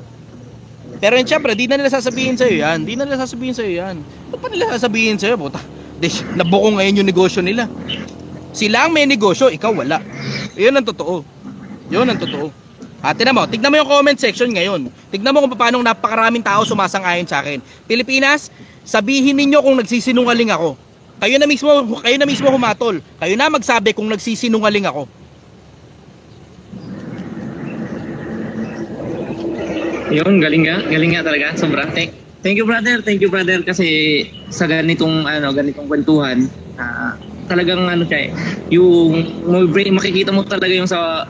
Pero yun, syempre, di na nila sasabihin sa'yo yan. Di na nila sasabihin sa'yo yan. Ba't pa nila sasabihin sa'yo? Puta, nabuko ngayon yung negosyo nila. Sila ang may negosyo, ikaw wala. Yun ang totoo. Yun ang totoo. Tignan mo yung comment section ngayon. Tignan mo kung paano napakaraming tao sumasang-ayon sa akin. Pilipinas, sabihin ninyo kung nagsisinungaling ako. Kayo na mismo humatol. Kayo na magsabi kung nagsisinungaling ako. Yun, galing nga talaga, sobra. Thank you brother kasi sa ganitong kwentuhan, talagang siya yung makikita mo talaga yung sa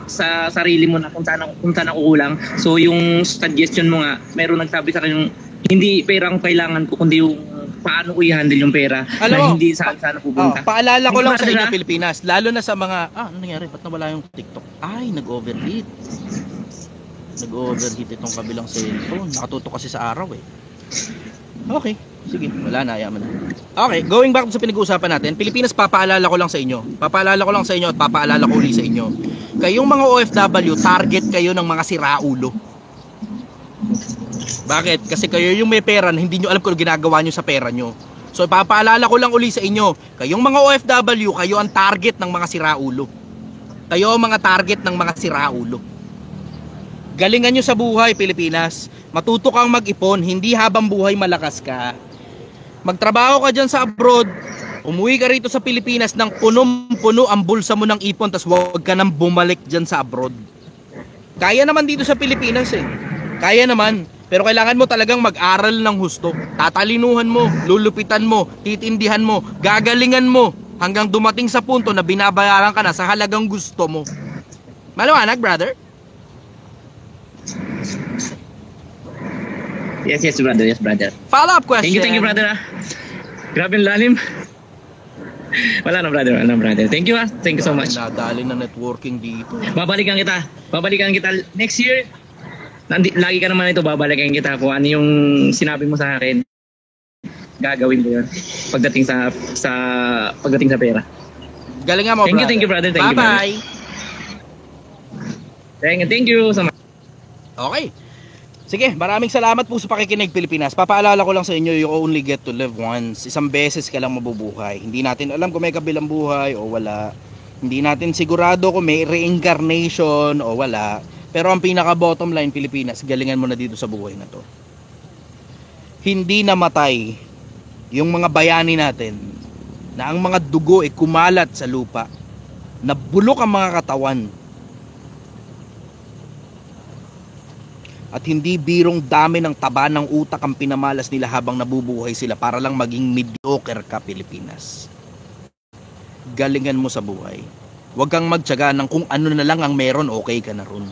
sarili mo na kung saan ako kulang. So yung suggestion mo nga, meron nagsabi sa akin yung hindi pera ang kailangan ko kundi yung paano ko i-handle yung pera. Alam na mo, hindi saan pupunta. Paalala ko lang sa inyo Pilipinas, lalo na sa mga ano nangyari, ba't nawala yung TikTok? Ay, nag-overheat itong kabilang cellphone. Nakatutok kasi sa araw eh. Okay, sige, wala na, ayaman na. Okay, going back sa pinag-uusapan natin, Pilipinas, papaalala ko lang sa inyo at papaalala ko uli sa inyo. Kayong mga OFW, target kayo ng mga siraulo. Bakit? Kasi kayo yung may pera, hindi nyo alam kung ginagawa nyo sa pera nyo. So papaalala ko lang uli sa inyo, kayong mga OFW, kayo ang target ng mga siraulo. Kayo ang mga target ng mga siraulo. Galingan nyo sa buhay, Pilipinas. Matuto kang mag-ipon, hindi habang buhay malakas ka. Magtrabaho ka dyan sa abroad, umuwi ka rito sa Pilipinas ng punong-puno ang bulsa mo ng ipon, tas huwag ka nang bumalik dyan sa abroad. Kaya naman dito sa Pilipinas eh. Kaya naman. Pero kailangan mo talagang mag-aral ng husto. Tatalinuhan mo, lulupitan mo, titindihan mo, gagalingan mo, hanggang dumating sa punto na binabayaran ka na sa halagang gusto mo. Maliwanag, brother? Yes, brother. Follow-up question. Thank you, brother. Grabe ang lalim. Wala na, brother. Thank you, Thank you so much. Nadali na networking dito. Babalikan kita next year. Lagi ka naman ito, babalikan kita kung ano yung sinabi mo sa akin. Gagawin ko yun pagdating sa pera. Galing nga mo, brother. Thank you, brother. Bye-bye. Thank you so much. Okay. Sige, maraming salamat po sa pakikinig, Pilipinas. Papaalala ko lang sa inyo, you only get to live once. Isang beses ka lang mabubuhay. Hindi natin alam kung may kabilang buhay o wala. Hindi natin sigurado kung may reincarnation o wala. Pero ang pinaka bottom line, Pilipinas, galingan mo na dito sa buhay na to. Hindi namatay yung mga bayani natin na ang mga dugo ay kumalat sa lupa. Nabulok ang mga katawan. At hindi birong dami ng taba ng utak ang pinamalas nila habang nabubuhay sila para lang maging mediocre ka, Pilipinas. Galingan mo sa buhay. Huwag kang magtiyaga ng kung ano na lang ang meron, okay ka na ron.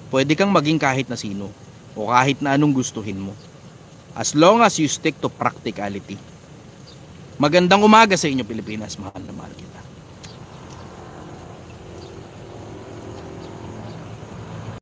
Pwede kang maging kahit na sino o kahit na anong gustuhin mo. As long as you stick to practicality. Magandang umaga sa inyo, Pilipinas. Mahal na